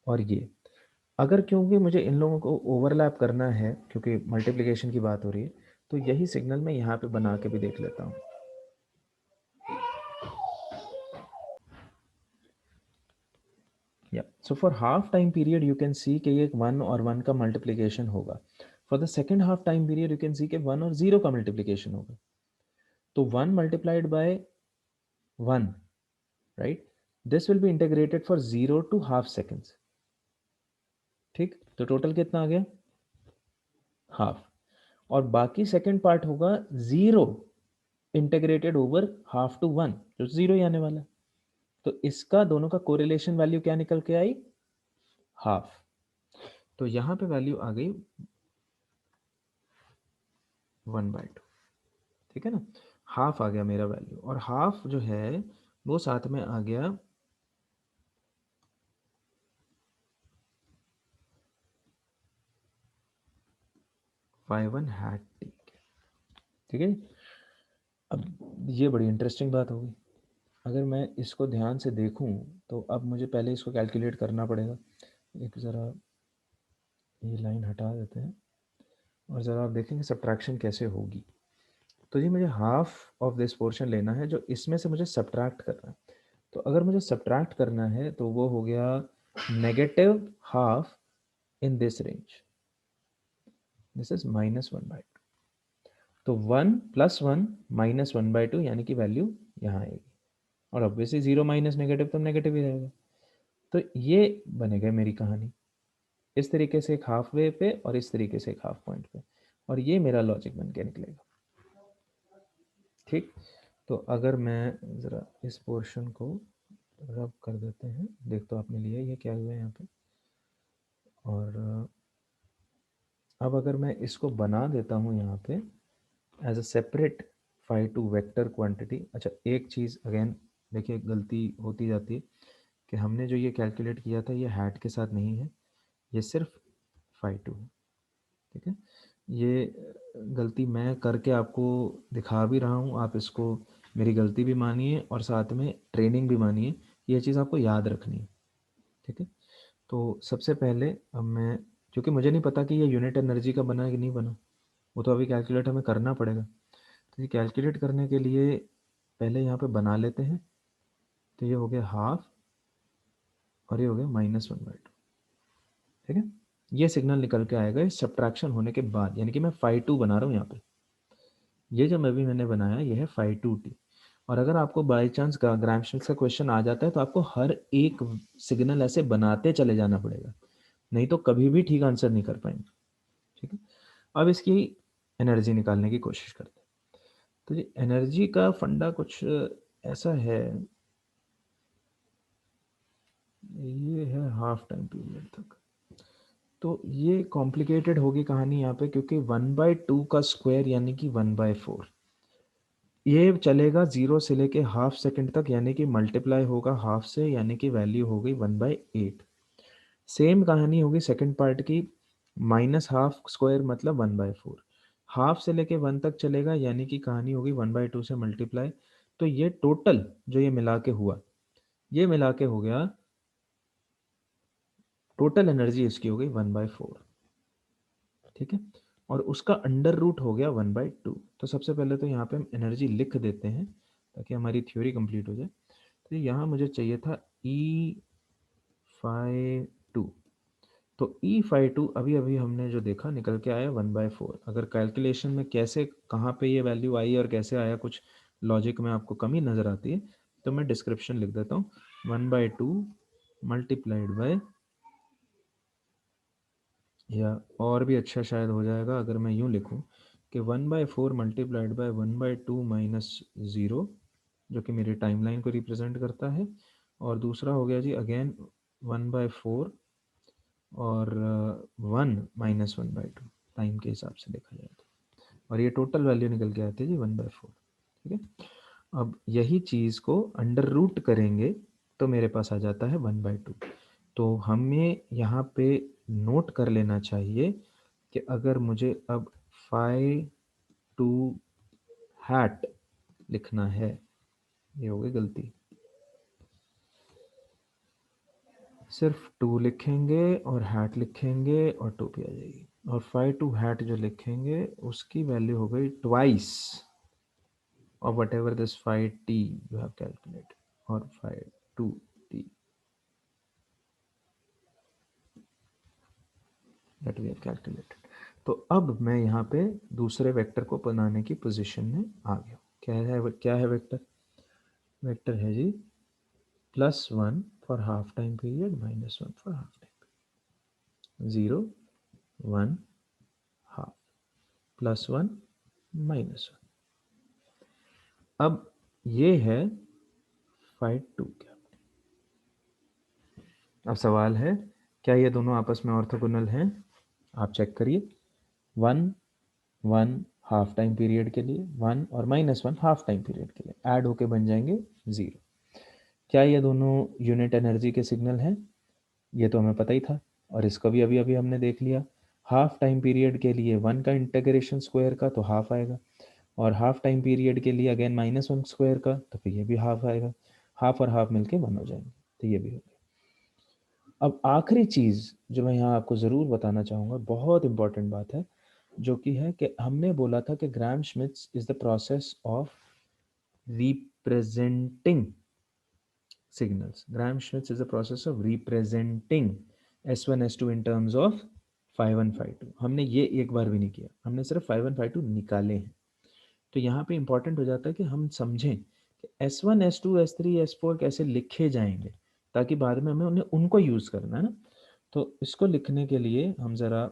और ये, अगर क्योंकि मुझे इन लोगों को ओवरलैप करना है क्योंकि मल्टीप्लिकेशन की बात हो रही है, तो यही सिग्नल मैं यहाँ पे बना के भी देख लेता हूँ। या so for half time period you can see कि ये वन और वन का मल्टीप्लिकेशन होगा। For the second half time period you can see कि वन और जीरो का मल्टीप्लिकेशन होगा। तो one multiplied by one, right, this will be integrated for 0 to ½ seconds। ठीक, तो टोटल कितना आ गया? हाफ। और बाकी सेकेंड पार्ट होगा zero integrated over half to one, जो जीरो ही आने वाला है। तो इसका दोनों का कोरिलेशन वैल्यू क्या निकल के आई? हाफ। तो यहां पे वैल्यू आ गई 1/2। ठीक है ना, हाफ आ गया मेरा वैल्यू, और हाफ जो है वो साथ में आ गया φ1 hat t। ठीक है, अब ये बड़ी इंटरेस्टिंग बात होगी। अगर मैं इसको ध्यान से देखूं तो अब मुझे पहले इसको कैलकुलेट करना पड़ेगा। एक ज़रा ये लाइन हटा देते हैं और ज़रा आप देखेंगे सब्ट्रैक्शन कैसे होगी। तो ये मुझे हाफ ऑफ दिस पोर्शन लेना है जो इसमें से मुझे सब्ट्रैक्ट करना है। तो अगर मुझे सब्ट्रैक्ट करना है तो वो हो गया -½ in this range, this is -1/2। तो 1 + 1 -1/2 यानी कि वैल्यू यहाँ आएगी, और ऑब्वियसली जीरो माइनस नेगेटिव तो नेगेटिव ही रहेगा। तो ये बनेगा मेरी कहानी, इस तरीके से एक हाफ वे पे और इस तरीके से एक हाफ पॉइंट पे, और ये मेरा लॉजिक बन के निकलेगा। ठीक, तो अगर मैं ज़रा इस पोर्शन को रब कर देते हैं, देख तो आपने लिया ये क्या हुआ है यहाँ पे। और अब अगर मैं इसको बना देता हूँ यहाँ पे as a separate φ2 vector quantity. अच्छा, एक चीज़ अगेन देखिए गलती होती जाती है कि हमने जो ये कैलकुलेट किया था ये हैट के साथ नहीं है, ये सिर्फ φ2 है। ठीक है, ये गलती मैं करके आपको दिखा भी रहा हूँ, आप इसको मेरी गलती भी मानिए और साथ में ट्रेनिंग भी मानिए, ये चीज़ आपको याद रखनी है। ठीक है, तो सबसे पहले अब मैं, क्योंकि मुझे नहीं पता कि ये यूनिट एनर्जी का बना है कि नहीं बना, वो तो अभी कैलकुलेट हमें करना पड़ेगा। तो ये कैलकुलेट करने के लिए पहले यहाँ पे बना लेते हैं। तो ये हो गया हाफ और ये हो गया -1/2। ठीक है, ये सिग्नल निकल के आएगा इस सब्ट्रैक्शन होने के बाद, यानी कि मैं φ2 बना रहा हूँ यहाँ पे। ये जो मैंने बनाया ये है φ2t। और अगर आपको बाय चांस ग्रामशनल का क्वेश्चन आ जाता है तो आपको हर एक सिग्नल ऐसे बनाते चले जाना पड़ेगा, नहीं तो कभी भी ठीक आंसर नहीं कर पाएंगे। ठीक है, अब इसकी एनर्जी निकालने की कोशिश करते हैं। तो ये एनर्जी का फंडा कुछ ऐसा है, ये है हाफ टाइम पीरियड तक। तो ये कॉम्प्लिकेटेड होगी कहानी यहाँ पे, क्योंकि 1/2 का स्क्वायर यानी कि 1/4, ये चलेगा 0 से लेके हाफ सेकंड तक, यानी कि मल्टीप्लाई होगा हाफ से, यानी कि वैल्यू हो गई 1/8। सेम कहानी होगी सेकंड पार्ट की, -½ स्क्वायर मतलब 1/4, हाफ से लेके 1 तक चलेगा, यानी कि कहानी होगी 1/2 से मल्टीप्लाई। तो ये टोटल जो ये मिला के हुआ, ये मिला के हो गया, टोटल एनर्जी इसकी हो गई 1/4। ठीक है, और उसका अंडर रूट हो गया 1/2। तो सबसे पहले तो यहाँ पे हम एनर्जी लिख देते हैं ताकि हमारी थ्योरी कंप्लीट हो जाए। तो यहाँ मुझे चाहिए था E φ2। तो E φ2 अभी अभी हमने जो देखा निकल के आया 1/4। अगर कैलकुलेशन में कैसे कहाँ पे ये वैल्यू आई और कैसे आया, कुछ लॉजिक में आपको कमी नज़र आती है तो मैं डिस्क्रिप्शन लिख देता हूँ, 1/2 मल्टीप्लाइड बाय, या और भी अच्छा शायद हो जाएगा अगर मैं यूँ लिखूँ कि 1/4 मल्टीप्लाइड बाय 1/2 माइनस ज़ीरो, जो कि मेरी टाइमलाइन को रिप्रेजेंट करता है। और दूसरा हो गया जी अगेन 1/4 और 1 - 1/2 टाइम के हिसाब से देखा जाए तो, और ये टोटल वैल्यू निकल के आती है जी 1/4। ठीक है, अब यही चीज़ को अंडर रूट करेंगे तो मेरे पास आ जाता है 1/2। तो हमें यहाँ पे नोट कर लेना चाहिए कि अगर मुझे अब फाई टू हैट लिखना है, ये हो गई गलती, सिर्फ टू लिखेंगे और हैट लिखेंगे और टोपी आ जाएगी, और फाई टू हैट जो लिखेंगे उसकी वैल्यू हो गई ट्वाइस और whatever this phi t you have calculate, और phi two t that we have calculated. तो अब मैं यहाँ पे दूसरे वेक्टर को बनाने की पोजीशन में आ गया। क्या है वेक्टर? वेक्टर है जी +1 for half time period, -1 for half time, 0 1 half, +1 -1। अब ये है फाइव टू क्या। अब सवाल है क्या ये दोनों आपस में ऑर्थोगोनल हैं? आप चेक करिए। 1 1 हाफ टाइम पीरियड के लिए, 1 और -1 हाफ टाइम पीरियड के लिए ऐड होके बन जाएंगे 0। क्या ये दोनों यूनिट एनर्जी के सिग्नल हैं? ये तो हमें पता ही था, और इसको भी अभी अभी हमने देख लिया। हाफ टाइम पीरियड के लिए 1 का इंटीग्रेशन स्क्वायर का तो हाफ आएगा, और हाफ टाइम पीरियड के लिए अगेन -1 स्क्वायर का तो फिर ये भी हाफ आएगा। हाफ और हाफ मिलके 1 हो जाएंगे, तो ये भी हो गया। अब आखिरी चीज़ जो मैं यहाँ आपको ज़रूर बताना चाहूँगा, बहुत इंपॉर्टेंट बात है, जो कि है कि हमने बोला था कि Gram Schmidt's is the process of representing signals. Gram-Schmitz is a process of representing S1 S2 in terms of phi1 phi2। हमने ये एक बार भी नहीं किया, हमने सिर्फ phi1 phi2 निकाले हैं। तो यहाँ पे इंपॉर्टेंट हो जाता है कि हम समझें कि S1 S2 S3 S4 कैसे लिखे जाएंगे, ताकि बाद में हमें उन्हें उनको यूज़ करना है ना। तो इसको लिखने के लिए हम ज़रा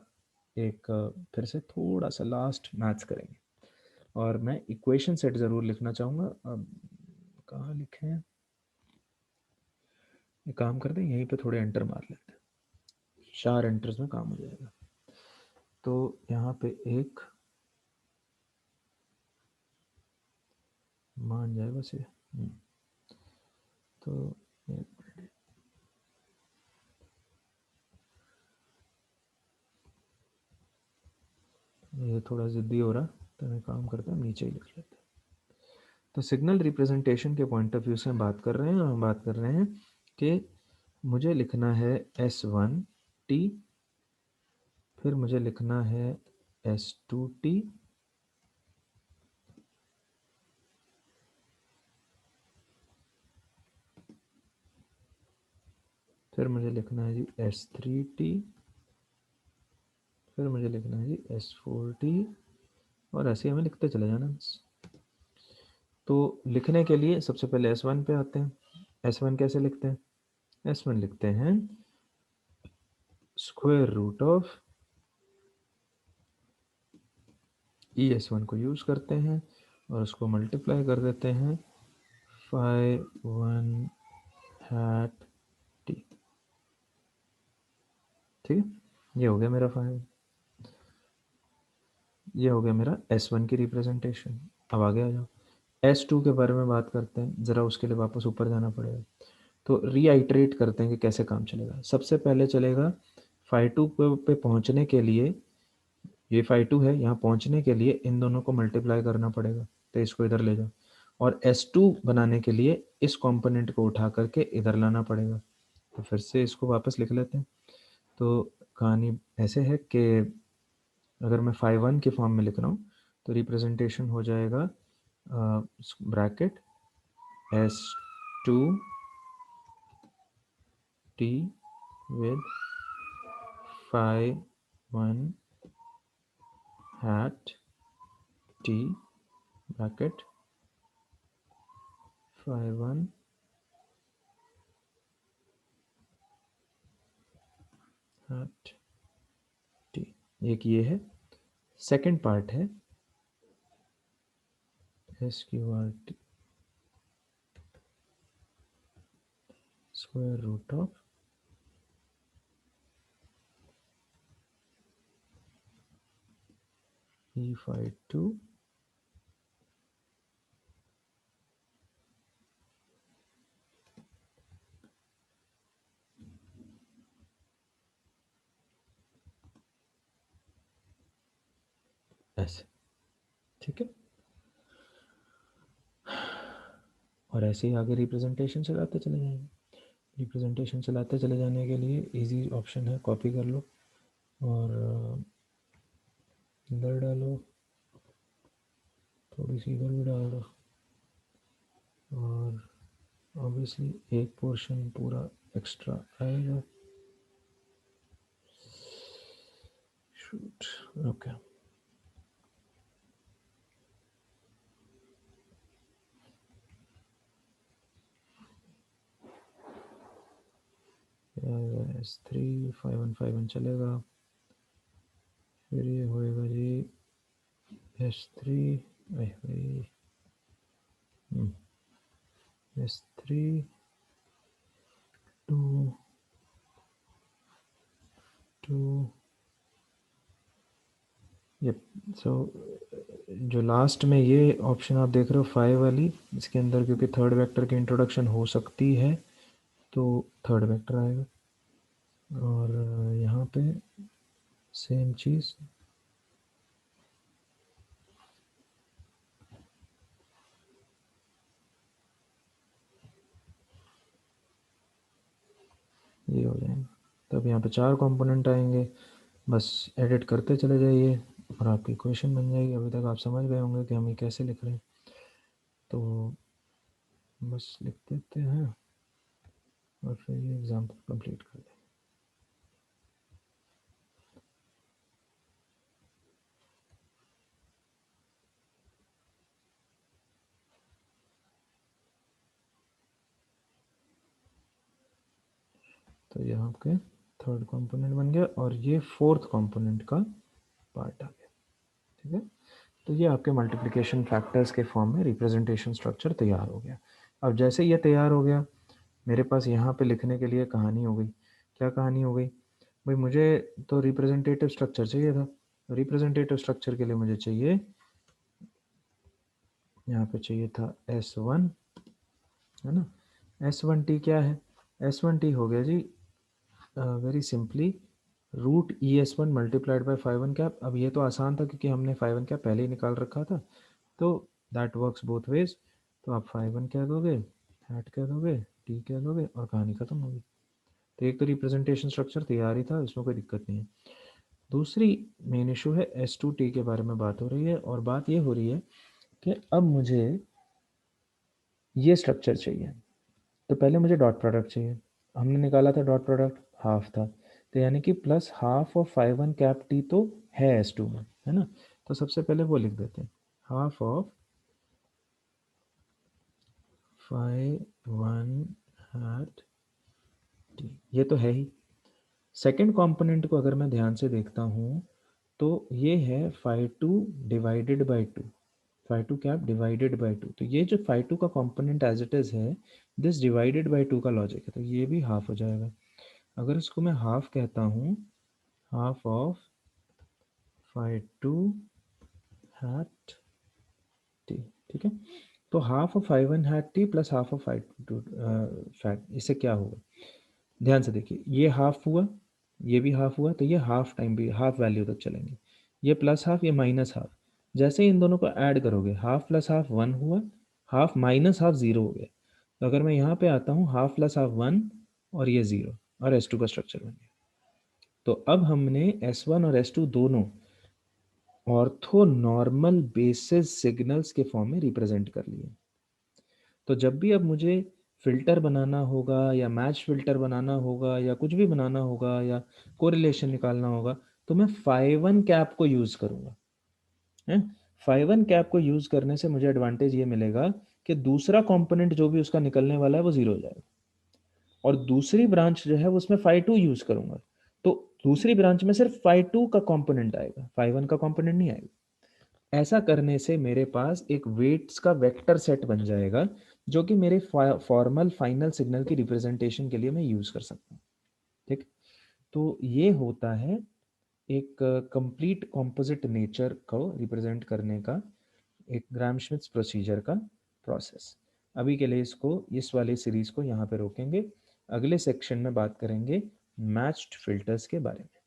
एक फिर से थोड़ा सा लास्ट मैथ्स करेंगे, और मैं इक्वेशन सेट ज़रूर लिखना चाहूँगा। अब कहाँ लिखें? ये काम करते हैं, यहीं पे थोड़े एंटर मार लेते हैं, 4 एंटर्स में काम हो जाएगा। तो यहाँ पे एक मान जाए बस ये। तो ये थोड़ा ज़िद्दी हो रहा, तो मैं काम करता हूँ नीचे ही लिख लेते हैं। तो सिग्नल रिप्रेजेंटेशन के पॉइंट ऑफ व्यू से हम बात कर रहे हैं, और हम बात कर रहे हैं कि मुझे लिखना है S1T, फिर मुझे लिखना है S2T, फिर मुझे लिखना है जी S3T, फिर मुझे लिखना है जी S4T, और ऐसे हमें लिखते चले जाना बस। तो लिखने के लिए सबसे पहले S1 पे आते हैं। S1 कैसे लिखते हैं? S1 लिखते हैं स्क्वायर रूट ऑफ ES1 को यूज़ करते हैं और उसको मल्टीप्लाई कर देते हैं phi1 hat t। ठीक है, ये हो गया मेरा ये हो गया मेरा S1 की रिप्रेजेंटेशन। अब आगे आ जाओ, S2 के बारे में बात करते हैं ज़रा, उसके लिए वापस ऊपर जाना पड़ेगा। तो रीआइट्रेट करते हैं कि कैसे काम चलेगा। सबसे पहले चलेगा phi2 पे पहुंचने के लिए, ये phi2 है, यहाँ पहुंचने के लिए इन दोनों को मल्टीप्लाई करना पड़ेगा, तो इसको इधर ले जाओ, और S2 बनाने के लिए इस कंपोनेंट को उठा करके इधर लाना पड़ेगा। तो फिर से इसको वापस लिख लेते हैं। तो कहानी ऐसे है कि अगर मैं phi1 के फॉर्म में लिख रहा हूँ तो रिप्रेजेंटेशन हो जाएगा bracket S2 T with phi1 hat T bracket phi1 hat T। एक ये है। सेकंड पार्ट है SQRT square root of E phi 2 ऐसे, ठीक है। और ऐसे ही आगे रिप्रेजेंटेशन चलाते चले जाएंगे। रिप्रेजेंटेशन चलाते चले जाने के लिए इजी ऑप्शन है, कॉपी कर लो और इधर डालो, थोड़ी सी इधर भी डाल दो, और ऑब्वियसली एक पोर्शन पूरा एक्स्ट्रा आएगा। Shoot, okay. S3 5 1 चलेगा, फिर ये होएगा जी S3 S3 2 2 ये। सो जो लास्ट में ये ऑप्शन आप देख रहे हो 5 वाली, इसके अंदर क्योंकि थर्ड वेक्टर की इंट्रोडक्शन हो सकती है तो थर्ड वेक्टर आएगा। और यहाँ पे सेम चीज़, ये हो जाएगा। तब यहाँ पे 4 कंपोनेंट आएंगे, बस एडिट करते चले जाइए और आपकी क्वेश्चन बन जाएगी। अभी तक आप समझ गए होंगे कि हम ये कैसे लिख रहे हैं, तो बस लिख देते हैं और फिर ये एग्जाम्पल कंप्लीट कर दें। तो ये आपके थर्ड कंपोनेंट बन गया और ये फोर्थ कंपोनेंट का पार्ट आ गया, ठीक है। तो ये आपके मल्टीप्लिकेशन फैक्टर्स के फॉर्म में रिप्रेजेंटेशन स्ट्रक्चर तैयार हो गया। अब जैसे ये तैयार हो गया, मेरे पास यहाँ पे लिखने के लिए कहानी हो गई। क्या कहानी हो गई भाई, मुझे तो रिप्रेजेंटेटिव स्ट्रक्चर चाहिए था। रिप्रेजेंटेटिव स्ट्रक्चर के लिए मुझे चाहिए, यहाँ पे चाहिए था S1, है ना। S1T क्या है? S1T हो गया जी very simply root ES1 multiplied by 5 1 cap. अब ये तो आसान था क्योंकि हमने 5 1 कैप पहले ही निकाल रखा था, तो दैट वर्क्स बोथ वेज। तो आप 5 1 कह दोगे, हैट कह दोगे, टी कह दोगे और कहानी खत्म होगी। तो एक तो रिप्रेजेंटेशन स्ट्रक्चर तैयार ही था, इसमें कोई दिक्कत नहीं है। दूसरी मेन इशू है S2T के बारे में बात हो रही है, और बात ये हो रही है कि अब मुझे ये स्ट्रक्चर चाहिए। तो पहले मुझे डॉट प्रोडक्ट चाहिए, हमने निकाला था डॉट प्रोडक्ट हाफ था, तो यानी कि plus half of 5 1 cap T तो है S2 में, है ना। तो सबसे पहले वो लिख देते हैं, हाफ ऑफ 5 1 टी, ये तो है ही। सेकेंड कंपोनेंट को अगर मैं ध्यान से देखता हूँ तो ये है 5 2 divided by 2, 5 2 cap divided by 2। तो ये जो 5 2 का कंपोनेंट एज इट इज़ है, दिस डिवाइडेड बाई 2 का लॉजिक है, तो ये भी हाफ हो जाएगा। अगर इसको मैं हाफ कहता हूँ, हाफ ऑफ 5 2 हैट टी, ठीक है। तो half of 5 1 hat T plus half of 5 2 fat, इससे क्या होगा ध्यान से देखिए, ये हाफ हुआ, ये भी हाफ हुआ, तो ये हाफ टाइम भी हाफ वैल्यू तक चलेंगे। ये प्लस हाफ, ये माइनस हाफ, जैसे ही इन दोनों को ऐड करोगे हाफ प्लस हाफ 1 हुआ, हाफ माइनस हाफ 0 हो गया। तो अगर मैं यहाँ पे आता हूँ हाफ प्लस हाफ 1 और ये 0 और S2 का स्ट्रक्चर बन गया। तो अब हमने S1 और S2 दोनों ऑर्थो नॉर्मल बेसिस सिग्नल्स के फॉर्म में रिप्रेजेंट कर लिए। तो जब भी अब मुझे फ़िल्टर बनाना होगा या मैच फ़िल्टर बनाना होगा या कुछ भी बनाना होगा या कोरिलेशन निकालना होगा, तो मैं 5 1 कैप को यूज़ करूँगा, है। 5 1 कैप को यूज़ करने से मुझे एडवांटेज ये मिलेगा कि दूसरा कंपोनेंट जो भी उसका निकलने वाला है वो 0 हो जाएगा, और दूसरी ब्रांच जो है उसमें 5 2 यूज़ करूँगा, तो दूसरी ब्रांच में सिर्फ 5 2 का कंपोनेंट आएगा, 5 1 का कंपोनेंट नहीं आएगा। ऐसा करने से मेरे पास एक वेट्स का वेक्टर सेट बन जाएगा जो कि मेरे फॉर्मल फाइनल सिग्नल की रिप्रेजेंटेशन के लिए मैं यूज़ कर सकता हूँ, ठीक। तो ये होता है एक कंप्लीट कॉम्पोजिट नेचर को रिप्रेजेंट करने का एक ग्राम श्मिट्स प्रोसीजर का प्रोसेस। अभी के लिए इसको, इस वाली सीरीज को यहाँ पे रोकेंगे। अगले सेक्शन में बात करेंगे मैच्ड फिल्टर्स के बारे में।